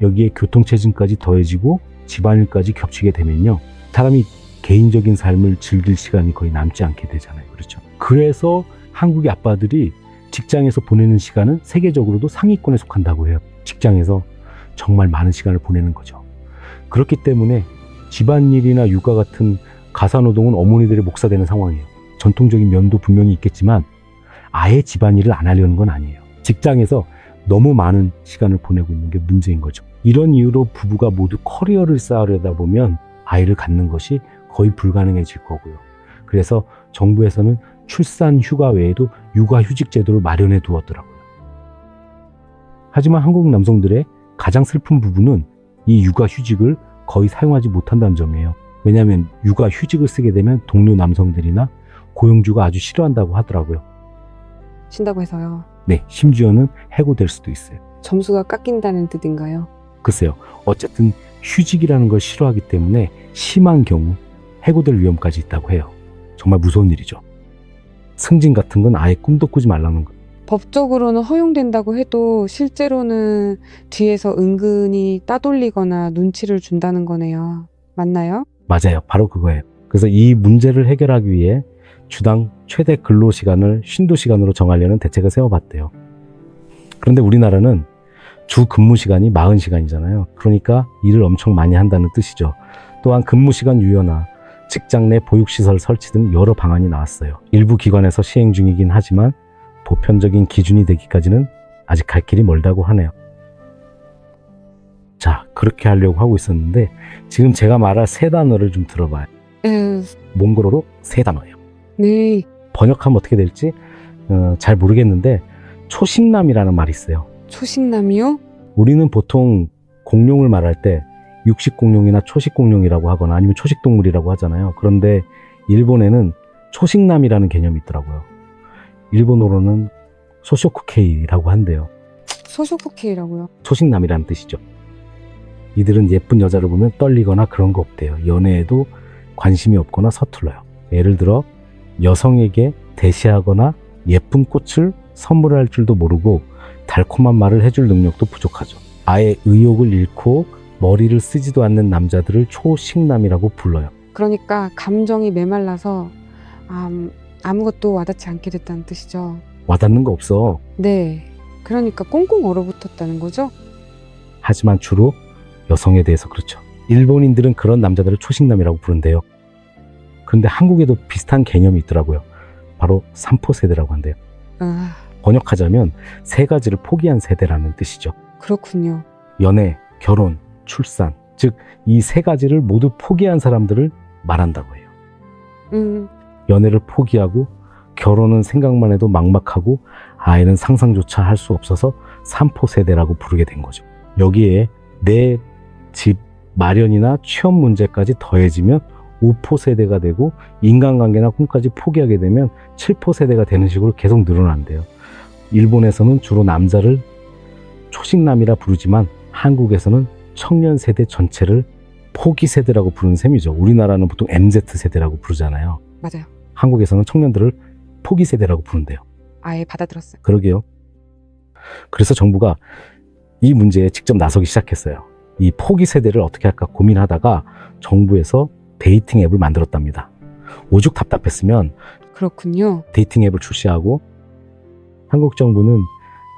여기에 교통체증까지 더해지고 집안일까지 겹치게 되면요, 사람이 개인적인 삶을 즐길 시간이 거의 남지 않게 되잖아요. 그렇죠? 그래서 한국의 아빠들이 직장에서 보내는 시간은 세계적으로도 상위권에 속한다고 해요. 직장에서 정말 많은 시간을 보내는 거죠. 그렇기 때문에 집안일이나 육아 같은 가사노동은 어머니들의 몫이 되는 상황이에요. 전통적인 면도 분명히 있겠지만 아예 집안일을 안 하려는 건 아니에요. 직장에서 너무 많은 시간을 보내고 있는 게 문제인 거죠. 이런 이유로 부부가 모두 커리어를 쌓으려다 보면 아이를 갖는 것이 거의 불가능해질 거고요. 그래서 정부에서는 출산 휴가 외에도 육아 휴직 제도를 마련해 두었더라고요. 하지만 한국 남성들의 가장 슬픈 부분은 이 육아 휴직을 거의 사용하지 못한다는 점이에요. 왜냐하면 육아 휴직을 쓰게 되면 동료 남성들이나 고용주가 아주 싫어한다고 하더라고요. 쉰다고 해서요. 네, 심지어는 해고될 수도 있어요. 점수가 깎인다는 뜻인가요? 글쎄요. 어쨌든 휴직이라는 걸 싫어하기 때문에 심한 경우 해고될 위험까지 있다고 해요. 정말 무서운 일이죠. 승진 같은 건 아예 꿈도 꾸지 말라는 거예요. 법적으로는 허용된다고 해도 실제로는 뒤에서 은근히 따돌리거나 눈치를 준다는 거네요. 맞나요? 맞아요. 바로 그거예요. 그래서 이 문제를 해결하기 위해 주당 최대 근로시간을 52시간으로 정하려는 대책을 세워봤대요. 그런데 우리나라는 주 근무시간이 40시간이잖아요. 그러니까 일을 엄청 많이 한다는 뜻이죠. 또한 근무시간 유연화, 직장 내 보육시설 설치 등 여러 방안이 나왔어요. 일부 기관에서 시행 중이긴 하지만 보편적인 기준이 되기까지는 아직 갈 길이 멀다고 하네요. 자, 그렇게 하려고 하고 있었는데 지금 제가 말할 세 단어를 좀 들어봐요. 몽골어로 세 단어예요. 네. 번역하면 어떻게 될지 잘 모르겠는데 초식남이라는 말이 있어요. 초식남이요? 우리는 보통 공룡을 말할 때 육식공룡이나 초식공룡이라고 하거나 아니면 초식동물이라고 하잖아요. 그런데 일본에는 초식남이라는 개념이 있더라고요. 일본어로는 소쇼쿠케이라고 한대요. 소쇼쿠케이라고요? 초식남이라는 뜻이죠. 이들은 예쁜 여자를 보면 떨리거나 그런 거 없대요. 연애에도 관심이 없거나 서툴러요. 예를 들어 여성에게 대시하거나 예쁜 꽃을 선물할 줄도 모르고 달콤한 말을 해줄 능력도 부족하죠. 아예 의욕을 잃고 머리를 쓰지도 않는 남자들을 초식남이라고 불러요. 그러니까 감정이 메말라서 아무것도 와닿지 않게 됐다는 뜻이죠. 와닿는 거 없어. 네. 그러니까 꽁꽁 얼어붙었다는 거죠? 하지만 주로 여성에 대해서 그렇죠. 일본인들은 그런 남자들을 초식남이라고 부른대요. 그런데 한국에도 비슷한 개념이 있더라고요. 바로 삼포 세대라고 한대요. 번역하자면 세 가지를 포기한 세대라는 뜻이죠. 그렇군요. 연애, 결혼, 출산, 즉 이 세 가지를 모두 포기한 사람들을 말한다고 해요. 연애를 포기하고 결혼은 생각만 해도 막막하고 아이는 상상조차 할 수 없어서 삼포 세대라고 부르게 된 거죠. 여기에 내 집 마련이나 취업 문제까지 더해지면 5포 세대가 되고 인간관계나 꿈까지 포기하게 되면 7포 세대가 되는 식으로 계속 늘어난대요. 일본에서는 주로 남자를 초식남이라 부르지만 한국에서는 청년 세대 전체를 포기 세대라고 부르는 셈이죠. 우리나라는 보통 MZ 세대라고 부르잖아요. 맞아요. 한국에서는 청년들을 포기 세대라고 부른대요. 아예 받아들었어요. 그러게요. 그래서 정부가 이 문제에 직접 나서기 시작했어요. 이 포기 세대를 어떻게 할까 고민하다가 정부에서 데이팅 앱을 만들었답니다. 오죽 답답했으면 그렇군요. 데이팅 앱을 출시하고 한국 정부는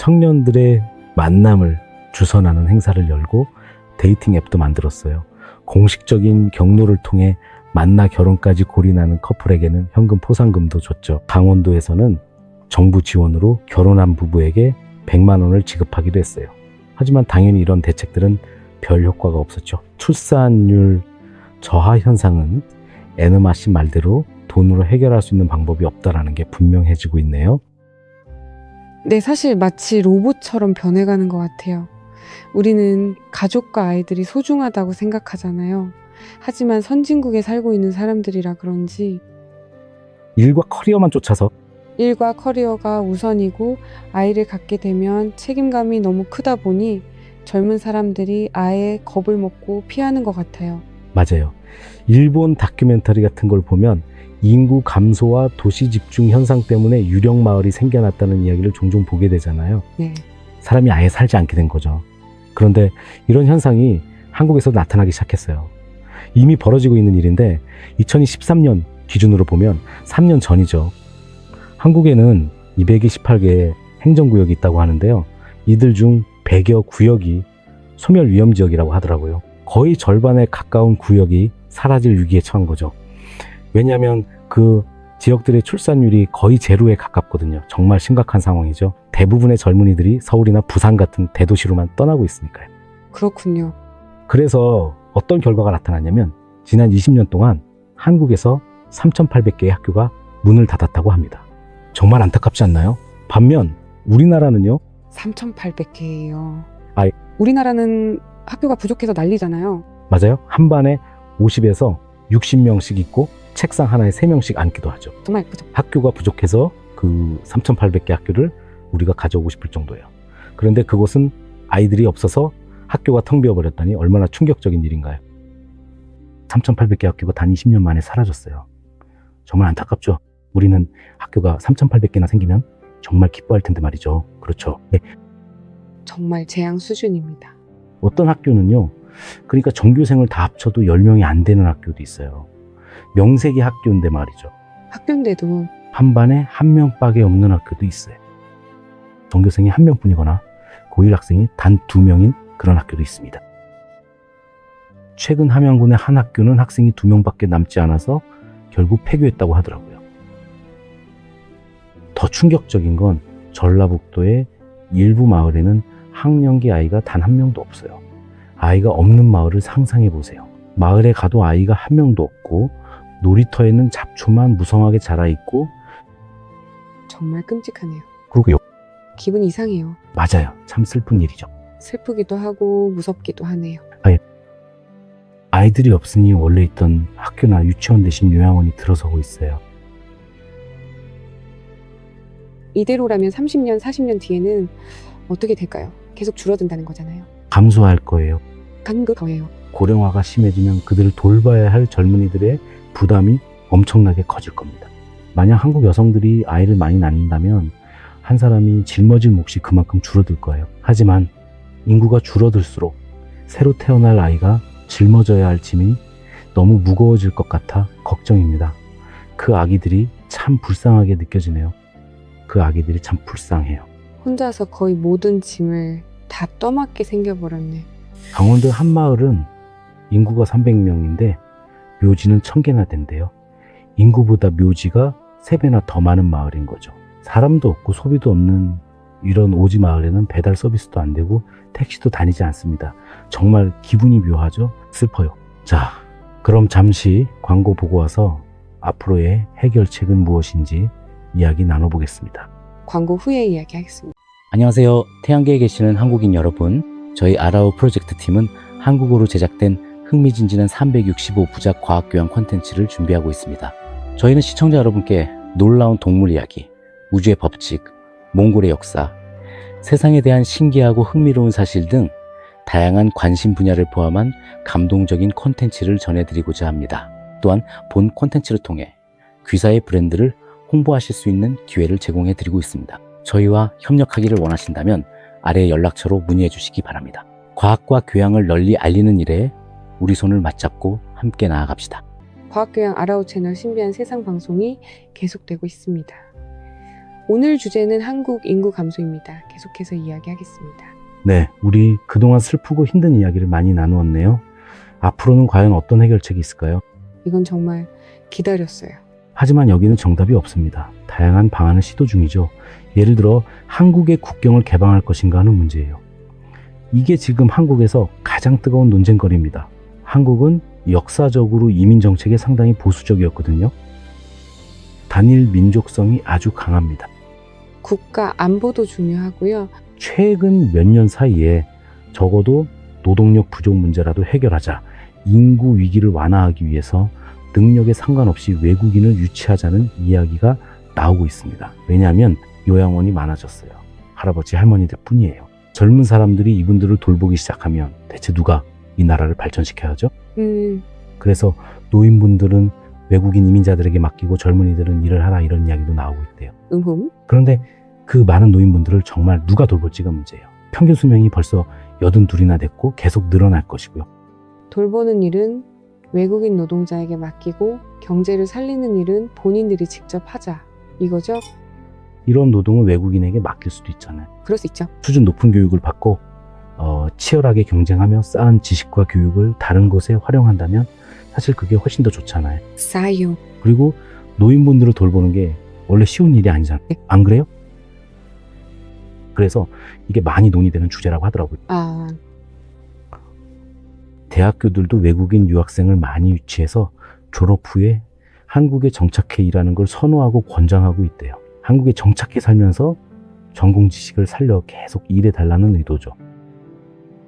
청년들의 만남을 주선하는 행사를 열고 데이팅 앱도 만들었어요. 공식적인 경로를 통해 만나 결혼까지 골인하는 커플에게는 현금 포상금도 줬죠. 강원도에서는 정부 지원으로 결혼한 부부에게 100만 원을 지급하기도 했어요. 하지만 당연히 이런 대책들은 별 효과가 없었죠. 출산율 저하 현상은 에너마 씨 말대로 돈으로 해결할 수 있는 방법이 없다라는 게 분명해지고 있네요. 네, 사실 마치 로봇처럼 변해가는 것 같아요. 우리는 가족과 아이들이 소중하다고 생각하잖아요. 하지만 선진국에 살고 있는 사람들이라 그런지 일과 커리어만 쫓아서 일과 커리어가 우선이고 아이를 갖게 되면 책임감이 너무 크다 보니 젊은 사람들이 아예 겁을 먹고 피하는 것 같아요. 맞아요. 일본 다큐멘터리 같은 걸 보면 인구 감소와 도시 집중 현상 때문에 유령 마을이 생겨났다는 이야기를 종종 보게 되잖아요. 네. 사람이 아예 살지 않게 된 거죠. 그런데 이런 현상이 한국에서 나타나기 시작했어요. 이미 벌어지고 있는 일인데 2023년 기준으로 보면 3년 전이죠. 한국에는 228개의 행정구역이 있다고 하는데요. 이들 중 100여 구역이 소멸 위험 지역이라고 하더라고요. 거의 절반에 가까운 구역이 사라질 위기에 처한 거죠. 왜냐하면 그 지역들의 출산율이 거의 제로에 가깝거든요. 정말 심각한 상황이죠. 대부분의 젊은이들이 서울이나 부산 같은 대도시로만 떠나고 있으니까요. 그렇군요. 그래서 어떤 결과가 나타났냐면 지난 20년 동안 한국에서 3,800개의 학교가 문을 닫았다고 합니다. 정말 안타깝지 않나요? 반면 우리나라는요. 3,800개예요. 아이. 우리나라는 학교가 부족해서 난리잖아요. 맞아요. 한 반에 50에서 60명씩 있고 책상 하나에 3명씩 앉기도 하죠. 정말 부족. 학교가 부족해서 그 3,800개 학교를 우리가 가져오고 싶을 정도예요. 그런데 그곳은 아이들이 없어서 학교가 텅 비어버렸다니 얼마나 충격적인 일인가요? 3,800개 학교가 단 20년 만에 사라졌어요. 정말 안타깝죠. 우리는 학교가 3,800개나 생기면 정말 기뻐할 텐데 말이죠. 그렇죠. 네. 정말 재앙 수준입니다. 어떤 학교는요. 그러니까 전교생을 다 합쳐도 10명이 안 되는 학교도 있어요. 명색이 학교인데 말이죠. 학교인데도 한 반에 1명밖에 없는 학교도 있어요. 전교생이 1명뿐이거나 고1 학생이 단 2명인 그런 학교도 있습니다. 최근 함양군의 한 학교는 학생이 2명밖에 남지 않아서 결국 폐교했다고 하더라고요. 더 충격적인 건 전라북도의 일부 마을에는 학령기 아이가 단 1명도 없어요. 아이가 없는 마을을 상상해 보세요. 마을에 가도 아이가 1명도 없고 놀이터에는 잡초만 무성하게 자라있고 정말 끔찍하네요. 그러게요. 기분 이상해요. 맞아요. 참 슬픈 일이죠. 슬프기도 하고 무섭기도 하네요. 아이들이 없으니 원래 있던 학교나 유치원 대신 요양원이 들어서고 있어요. 이대로라면 30년, 40년 뒤에는 어떻게 될까요? 계속 줄어든다는 거잖아요. 감소할 거예요. 간그 더해요. 고령화가 심해지면 그들을 돌봐야 할 젊은이들의 부담이 엄청나게 커질 겁니다. 만약 한국 여성들이 아이를 많이 낳는다면 한 사람이 짊어질 몫이 그만큼 줄어들 거예요. 하지만 인구가 줄어들수록 새로 태어날 아이가 짊어져야 할 짐이 너무 무거워질 것 같아 걱정입니다. 그 아기들이 참 불쌍하게 느껴지네요. 그 아기들이 참 불쌍해요. 혼자서 거의 모든 짐을 다 떠맡게 생겨버렸네. 강원도 한 마을은 인구가 300명인데 묘지는 1000개나 된대요. 인구보다 묘지가 3배나 더 많은 마을인 거죠. 사람도 없고 소비도 없는 이런 오지 마을에는 배달 서비스도 안 되고 택시도 다니지 않습니다. 정말 기분이 묘하죠? 슬퍼요. 자, 그럼 잠시 광고 보고 와서 앞으로의 해결책은 무엇인지 이야기 나눠보겠습니다. 광고 후에 이야기하겠습니다. 안녕하세요. 태양계에 계시는 한국인 여러분. 저희 아라우 프로젝트 팀은 한국어로 제작된 흥미진진한 365부작 과학교양 콘텐츠를 준비하고 있습니다. 저희는 시청자 여러분께 놀라운 동물 이야기, 우주의 법칙, 몽골의 역사, 세상에 대한 신기하고 흥미로운 사실 등 다양한 관심 분야를 포함한 감동적인 콘텐츠를 전해드리고자 합니다. 또한 본 콘텐츠를 통해 귀사의 브랜드를 홍보하실 수 있는 기회를 제공해드리고 있습니다. 저희와 협력하기를 원하신다면 아래 연락처로 문의해 주시기 바랍니다. 과학과 교양을 널리 알리는 일에 우리 손을 맞잡고 함께 나아갑시다. 과학교양 아라우 채널 신비한 세상 방송이 계속되고 있습니다. 오늘 주제는 한국 인구 감소입니다. 계속해서 이야기하겠습니다. 네, 우리 그동안 슬프고 힘든 이야기를 많이 나누었네요. 앞으로는 과연 어떤 해결책이 있을까요? 이건 정말 기다렸어요. 하지만 여기는 정답이 없습니다. 다양한 방안을 시도 중이죠. 예를 들어 한국의 국경을 개방할 것인가 하는 문제예요. 이게 지금 한국에서 가장 뜨거운 논쟁거리입니다. 한국은 역사적으로 이민 정책에 상당히 보수적이었거든요. 단일 민족성이 아주 강합니다. 국가 안보도 중요하고요. 최근 몇 년 사이에 적어도 노동력 부족 문제라도 해결하자, 인구 위기를 완화하기 위해서 능력에 상관없이 외국인을 유치하자는 이야기가 나오고 있습니다. 왜냐하면 요양원이 많아졌어요. 할아버지 할머니들 뿐이에요. 젊은 사람들이 이분들을 돌보기 시작하면 대체 누가 이 나라를 발전시켜야죠? 그래서 노인분들은 외국인 이민자들에게 맡기고 젊은이들은 일을 하라, 이런 이야기도 나오고 있대요. 그런데 그 많은 노인분들을 정말 누가 돌볼지가 문제예요. 평균 수명이 벌써 82이나 됐고 계속 늘어날 것이고요. 돌보는 일은 외국인 노동자에게 맡기고 경제를 살리는 일은 본인들이 직접 하자, 이거죠? 이런 노동을 외국인에게 맡길 수도 있잖아요. 그럴 수 있죠. 수준 높은 교육을 받고 치열하게 경쟁하며 쌓은 지식과 교육을 다른 곳에 활용한다면 사실 그게 훨씬 더 좋잖아요. 싸요. 그리고 노인분들을 돌보는 게 원래 쉬운 일이 아니잖아요. 안 그래요? 그래서 이게 많이 논의되는 주제라고 하더라고요. 대학교들도 외국인 유학생을 많이 유치해서 졸업 후에 한국에 정착해 일하는 걸 선호하고 권장하고 있대요. 한국에 정착해 살면서 전공 지식을 살려 계속 일해달라는 의도죠.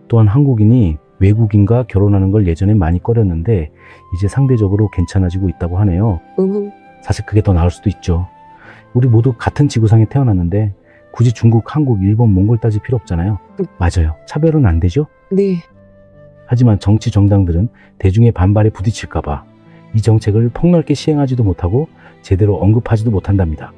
또한 한국인이 외국인과 결혼하는 걸 예전에 많이 꺼렸는데 이제 상대적으로 괜찮아지고 있다고 하네요. 사실 그게 더 나을 수도 있죠. 우리 모두 같은 지구상에 태어났는데 굳이 중국, 한국, 일본, 몽골 따질 필요 없잖아요. 맞아요. 차별은 안 되죠? 네. 하지만 정치 정당들은 대중의 반발에 부딪힐까봐 이 정책을 폭넓게 시행하지도 못하고 제대로 언급하지도 못한답니다.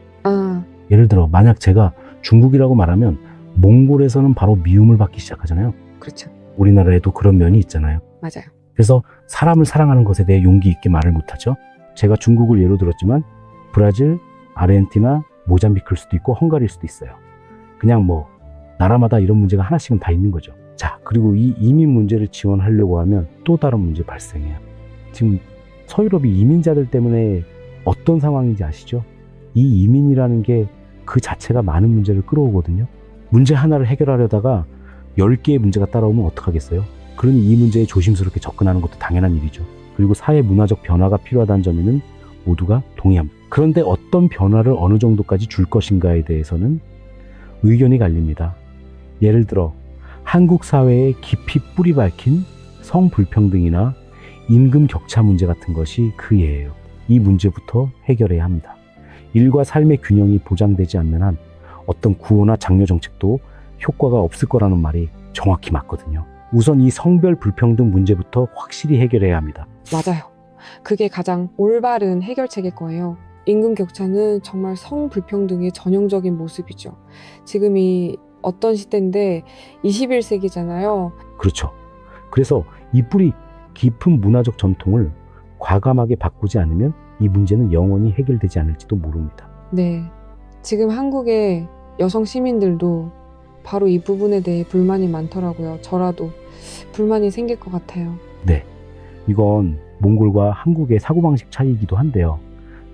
예를 들어 만약 제가 중국이라고 말하면 몽골에서는 바로 미움을 받기 시작하잖아요. 그렇죠. 우리나라에도 그런 면이 있잖아요. 맞아요. 그래서 사람을 사랑하는 것에 대해 용기 있게 말을 못하죠. 제가 중국을 예로 들었지만 브라질, 아르헨티나, 모잠비크일 수도 있고 헝가리일 수도 있어요. 그냥 뭐 나라마다 이런 문제가 하나씩은 다 있는 거죠. 자, 그리고 이 이민 문제를 지원하려고 하면 또 다른 문제 발생해요. 지금 서유럽이 이민자들 때문에 어떤 상황인지 아시죠? 이 이민이라는 게 그 자체가 많은 문제를 끌어오거든요. 문제 하나를 해결하려다가 10개의 문제가 따라오면 어떡하겠어요? 그러니 이 문제에 조심스럽게 접근하는 것도 당연한 일이죠. 그리고 사회 문화적 변화가 필요하다는 점에는 모두가 동의합니다. 그런데 어떤 변화를 어느 정도까지 줄 것인가에 대해서는 의견이 갈립니다. 예를 들어 한국 사회에 깊이 뿌리 박힌 성불평등이나 임금 격차 문제 같은 것이 그 예예요. 이 문제부터 해결해야 합니다. 일과 삶의 균형이 보장되지 않는 한 어떤 구호나 장려 정책도 효과가 없을 거라는 말이 정확히 맞거든요. 우선 이 성별 불평등 문제부터 확실히 해결해야 합니다. 맞아요. 그게 가장 올바른 해결책일 거예요. 임금 격차는 정말 성불평등의 전형적인 모습이죠. 지금이 어떤 시대인데 21세기잖아요. 그렇죠. 그래서 이 뿌리 깊은 문화적 전통을 과감하게 바꾸지 않으면 이 문제는 영원히 해결되지 않을지도 모릅니다. 네. 지금 한국의 여성 시민들도 바로 이 부분에 대해 불만이 많더라고요. 저라도 불만이 생길 것 같아요. 네. 이건 몽골과 한국의 사고방식 차이이기도 한데요.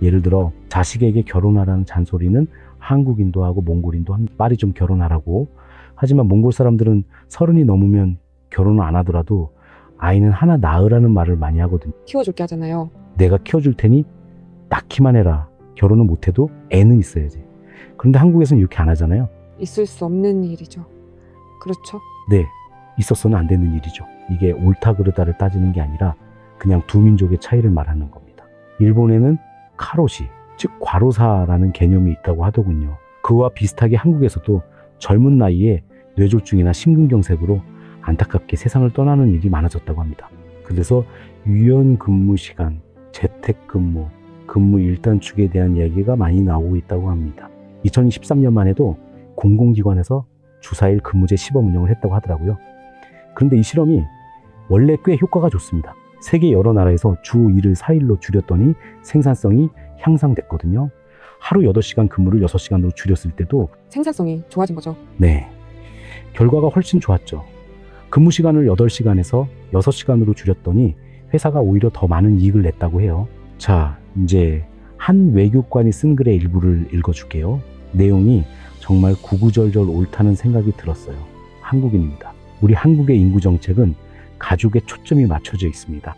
예를 들어 자식에게 결혼하라는 잔소리는 한국인도 하고 몽골인도 빨리 좀 결혼하라고. 하지만 몽골 사람들은 30이 넘으면 결혼을 안 하더라도 아이는 하나 낳으라는 말을 많이 하거든요. 키워줄게 하잖아요. 내가 키워줄 테니 낳기만 해라. 결혼은 못해도 애는 있어야지. 그런데 한국에서는 이렇게 안 하잖아요. 있을 수 없는 일이죠. 그렇죠? 네, 있었어는 안 되는 일이죠. 이게 옳다 그르다를 따지는 게 아니라 그냥 두 민족의 차이를 말하는 겁니다. 일본에는 카로시, 즉 과로사라는 개념이 있다고 하더군요. 그와 비슷하게 한국에서도 젊은 나이에 뇌졸중이나 심근경색으로 안타깝게 세상을 떠나는 일이 많아졌다고 합니다. 그래서 유연 근무 시간, 재택근무, 근무 일단축에 대한 이야기가 많이 나오고 있다고 합니다. 2013년만 해도 공공기관에서 주4일 근무제 시범 운영을 했다고 하더라고요. 그런데 이 실험이 원래 꽤 효과가 좋습니다. 세계 여러 나라에서 주 1을 4일로 줄였더니 생산성이 향상됐거든요. 하루 8시간 근무를 6시간으로 줄였을 때도 생산성이 좋아진 거죠. 네, 결과가 훨씬 좋았죠. 근무 시간을 8시간에서 6시간으로 줄였더니 회사가 오히려 더 많은 이익을 냈다고 해요. 자, 이제 한 외교관이 쓴 글의 일부를 읽어줄게요. 내용이 정말 구구절절 옳다는 생각이 들었어요. 한국인입니다. 우리 한국의 인구 정책은 가족에 초점이 맞춰져 있습니다.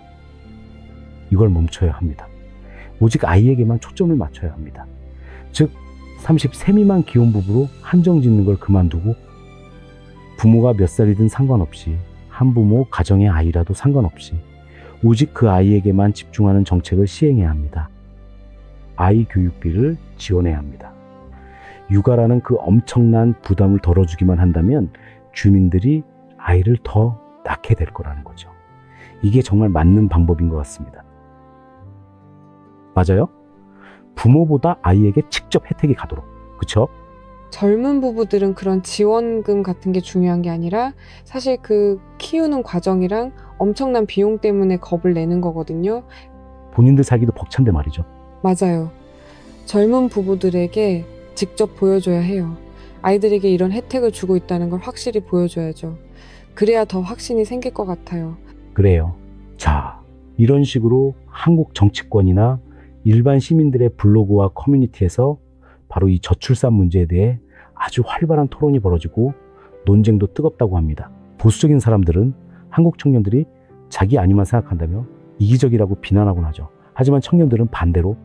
이걸 멈춰야 합니다. 오직 아이에게만 초점을 맞춰야 합니다. 즉 30세 미만 기혼부부로 한정 짓는 걸 그만두고 부모가 몇 살이든 상관없이 한부모 가정의 아이라도 상관없이 오직 그 아이에게만 집중하는 정책을 시행해야 합니다. 아이 교육비를 지원해야 합니다. 육아라는 그 엄청난 부담을 덜어주기만 한다면 주민들이 아이를 더 낳게 될 거라는 거죠. 이게 정말 맞는 방법인 것 같습니다. 맞아요? 부모보다 아이에게 직접 혜택이 가도록. 그쵸? 젊은 부부들은 그런 지원금 같은 게 중요한 게 아니라 사실 그 키우는 과정이랑 엄청난 비용 때문에 겁을 내는 거거든요. 본인들 살기도 벅찬데 말이죠. 맞아요. 젊은 부부들에게 직접 보여줘야 해요. 아이들에게 이런 혜택을 주고 있다는 걸 확실히 보여줘야죠. 그래야 더 확신이 생길 것 같아요. 그래요. 자, 이런 식으로 한국 정치권이나 일반 시민들의 블로그와 커뮤니티에서 바로 이 저출산 문제에 대해 아주 활발한 토론이 벌어지고 논쟁도 뜨겁다고 합니다. 보수적인 사람들은 한국 청년들이 자기 아니만 생각한다며 이기적이라고 비난하곤 하죠. 하지만 청년들은 반대로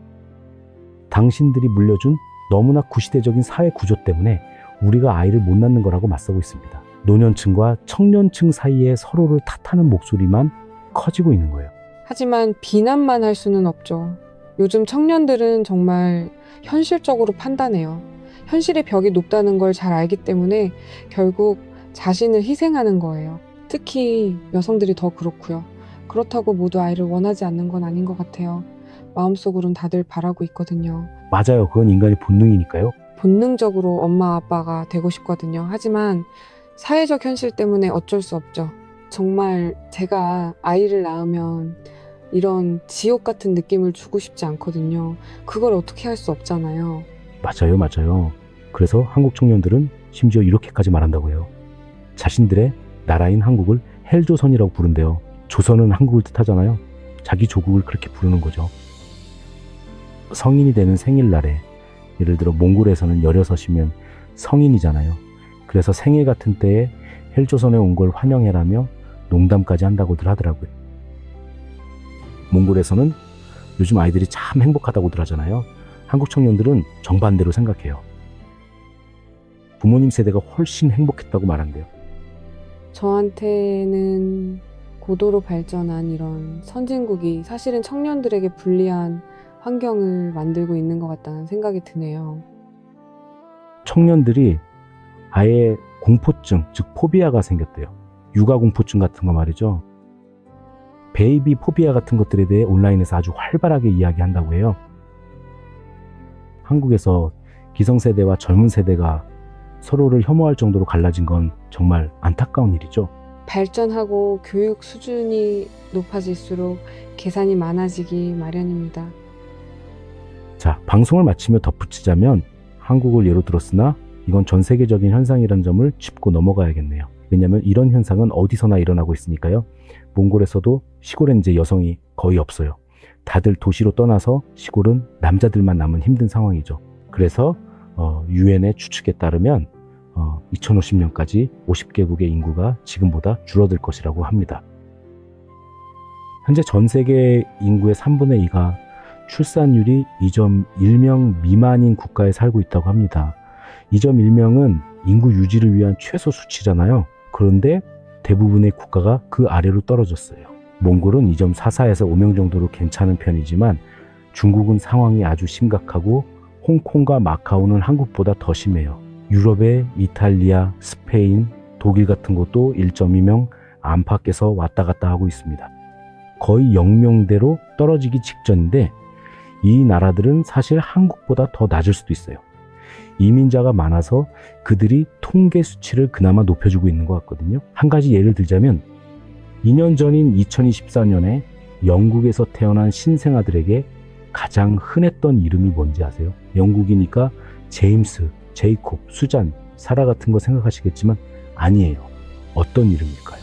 당신들이 물려준 너무나 구시대적인 사회 구조 때문에 우리가 아이를 못 낳는 거라고 맞서고 있습니다. 노년층과 청년층 사이에 서로를 탓하는 목소리만 커지고 있는 거예요. 하지만 비난만 할 수는 없죠. 요즘 청년들은 정말 현실적으로 판단해요. 현실의 벽이 높다는 걸 잘 알기 때문에 결국 자신을 희생하는 거예요. 특히 여성들이 더 그렇고요. 그렇다고 모두 아이를 원하지 않는 건 아닌 것 같아요. 마음속으론 다들 바라고 있거든요. 맞아요. 그건 인간의 본능이니까요. 본능적으로 엄마 아빠가 되고 싶거든요. 하지만 사회적 현실 때문에 어쩔 수 없죠. 정말 제가 아이를 낳으면 이런 지옥 같은 느낌을 주고 싶지 않거든요. 그걸 어떻게 할 수 없잖아요. 맞아요. 그래서 한국 청년들은 심지어 이렇게까지 말한다고 해요. 자신들의 나라인 한국을 헬조선이라고 부른대요. 조선은 한국을 뜻하잖아요. 자기 조국을 그렇게 부르는 거죠. 성인이 되는 생일날에 예를 들어 몽골에서는 16이면 성인이잖아요. 그래서 생일 같은 때에 헬조선에 온 걸 환영해라며 농담까지 한다고들 하더라고요. 몽골에서는 요즘 아이들이 참 행복하다고들 하잖아요. 한국 청년들은 정반대로 생각해요. 부모님 세대가 훨씬 행복했다고 말한대요. 저한테는 고도로 발전한 이런 선진국이 사실은 청년들에게 불리한 환경을 만들고 있는 것 같다는 생각이 드네요. 청년들이 아예 공포증, 즉 포비아가 생겼대요. 육아 공포증 같은 거 말이죠. 베이비 포비아 같은 것들에 대해 온라인에서 아주 활발하게 이야기한다고 해요. 한국에서 기성세대와 젊은 세대가 서로를 혐오할 정도로 갈라진 건 정말 안타까운 일이죠. 발전하고 교육 수준이 높아질수록 계산이 많아지기 마련입니다. 자, 방송을 마치며 덧붙이자면 한국을 예로 들었으나 이건 전 세계적인 현상이라는 점을 짚고 넘어가야겠네요. 왜냐하면 이런 현상은 어디서나 일어나고 있으니까요. 몽골에서도 시골엔 이제 여성이 거의 없어요. 다들 도시로 떠나서 시골은 남자들만 남은 힘든 상황이죠. 그래서 유엔의 추측에 따르면 2050년까지 50개국의 인구가 지금보다 줄어들 것이라고 합니다. 현재 전 세계 인구의 3분의 2가 출산율이 2.1명 미만인 국가에 살고 있다고 합니다. 2.1명은 인구 유지를 위한 최소 수치잖아요. 그런데 대부분의 국가가 그 아래로 떨어졌어요. 몽골은 2.44에서 5명 정도로 괜찮은 편이지만 중국은 상황이 아주 심각하고 홍콩과 마카오는 한국보다 더 심해요. 유럽의 이탈리아, 스페인, 독일 같은 곳도 1.2명 안팎에서 왔다 갔다 하고 있습니다. 거의 0명대로 떨어지기 직전인데 이 나라들은 사실 한국보다 더 낮을 수도 있어요. 이민자가 많아서 그들이 통계 수치를 그나마 높여주고 있는 것 같거든요. 한 가지 예를 들자면 2년 전인 2024년에 영국에서 태어난 신생아들에게 가장 흔했던 이름이 뭔지 아세요? 영국이니까 제임스, 제이콥, 수잔, 사라 같은 거 생각하시겠지만 아니에요. 어떤 이름일까요?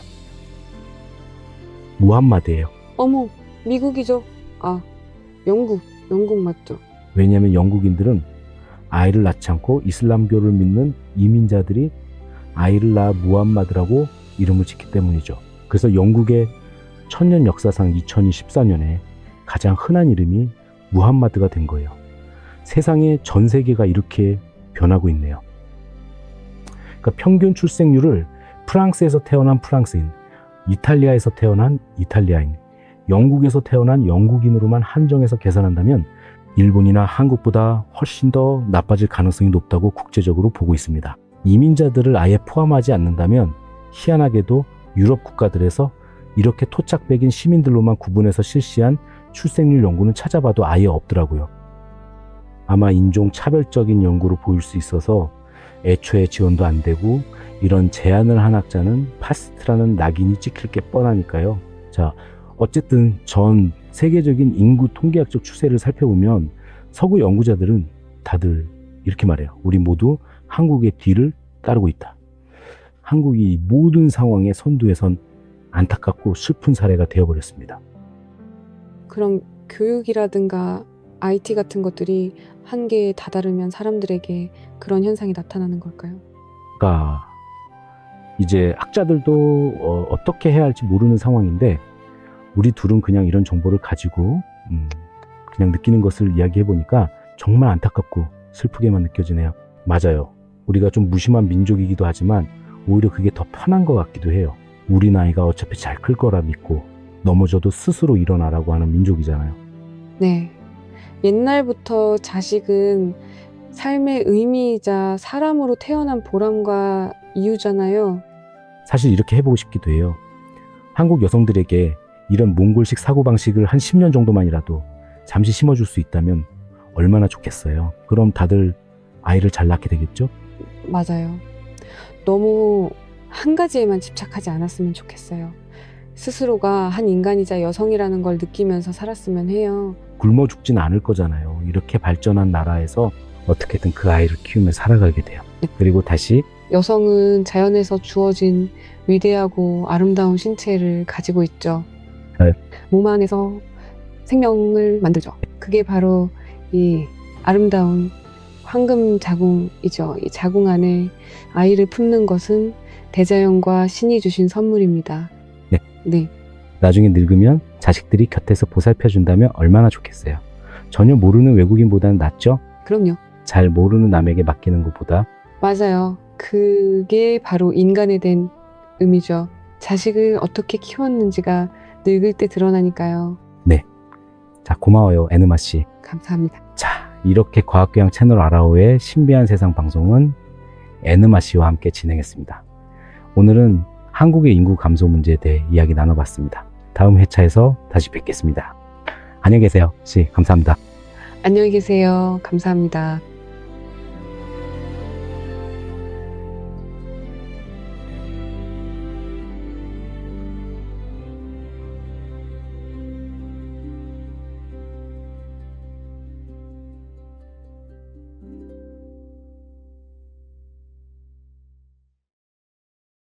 무함마드예요. 어머, 미국이죠? 아, 영국 맞죠? 왜냐하면 영국인들은 아이를 낳지 않고 이슬람교를 믿는 이민자들이 아이를 낳아 무함마드라고 이름을 짓기 때문이죠. 그래서 영국의 천년 역사상 2024년에 가장 흔한 이름이 무함마드가 된 거예요. 세상에 전 세계가 이렇게 변하고 있네요. 그러니까 평균 출생률을 프랑스에서 태어난 프랑스인, 이탈리아에서 태어난 이탈리아인, 영국에서 태어난 영국인으로만 한정해서 계산한다면 일본이나 한국보다 훨씬 더 나빠질 가능성이 높다고 국제적으로 보고 있습니다. 이민자들을 아예 포함하지 않는다면 희한하게도 유럽 국가들에서 이렇게 토착백인 시민들로만 구분해서 실시한 출생률 연구는 찾아봐도 아예 없더라고요. 아마 인종 차별적인 연구로 보일 수 있어서 애초에 지원도 안 되고, 이런 제안을 한 학자는 파스트라는 낙인이 찍힐 게 뻔하니까요. 자, 어쨌든 전 세계적인 인구 통계학적 추세를 살펴보면 서구 연구자들은 다들 이렇게 말해요. 우리 모두 한국의 뒤를 따르고 있다. 한국이 이 모든 상황의 선두에선 안타깝고 슬픈 사례가 되어버렸습니다. 그럼 교육이라든가 IT 같은 것들이 한계에 다다르면 사람들에게 그런 현상이 나타나는 걸까요? 그러니까 이제 학자들도 어떻게 해야 할지 모르는 상황인데, 우리 둘은 그냥 이런 정보를 가지고 그냥 느끼는 것을 이야기해 보니까 정말 안타깝고 슬프게만 느껴지네요. 맞아요. 우리가 좀 무심한 민족이기도 하지만 오히려 그게 더 편한 것 같기도 해요. 우리 나이가 어차피 잘 클 거라 믿고 넘어져도 스스로 일어나라고 하는 민족이잖아요. 네. 옛날부터 자식은 삶의 의미이자 사람으로 태어난 보람과 이유잖아요. 사실 이렇게 해보고 싶기도 해요. 한국 여성들에게 이런 몽골식 사고방식을 한 10년 정도만이라도 잠시 심어줄 수 있다면 얼마나 좋겠어요. 그럼 다들 아이를 잘 낳게 되겠죠? 맞아요. 너무 한 가지에만 집착하지 않았으면 좋겠어요. 스스로가 한 인간이자 여성이라는 걸 느끼면서 살았으면 해요. 굶어 죽진 않을 거잖아요. 이렇게 발전한 나라에서 어떻게든 그 아이를 키우며 살아가게 돼요. 그리고 다시 여성은 자연에서 주어진 위대하고 아름다운 신체를 가지고 있죠. 네. 몸 안에서 생명을 만들죠. 그게 바로 이 아름다운 황금 자궁이죠. 이 자궁 안에 아이를 품는 것은 대자연과 신이 주신 선물입니다. 네. 네. 나중에 늙으면 자식들이 곁에서 보살펴준다면 얼마나 좋겠어요. 전혀 모르는 외국인보다는 낫죠? 그럼요. 잘 모르는 남에게 맡기는 것보다. 맞아요. 그게 바로 인간에 대한 의미죠. 자식을 어떻게 키웠는지가 늙을 때 드러나니까요. 자, 고마워요, 에누마 씨. 감사합니다. 자, 이렇게 과학교양 채널 아라오의 신비한 세상 방송은 에누마 씨와 함께 진행했습니다. 오늘은 한국의 인구 감소 문제에 대해 이야기 나눠봤습니다. 다음 회차에서 다시 뵙겠습니다. 안녕히 계세요. 씨, 감사합니다. 안녕히 계세요. 감사합니다.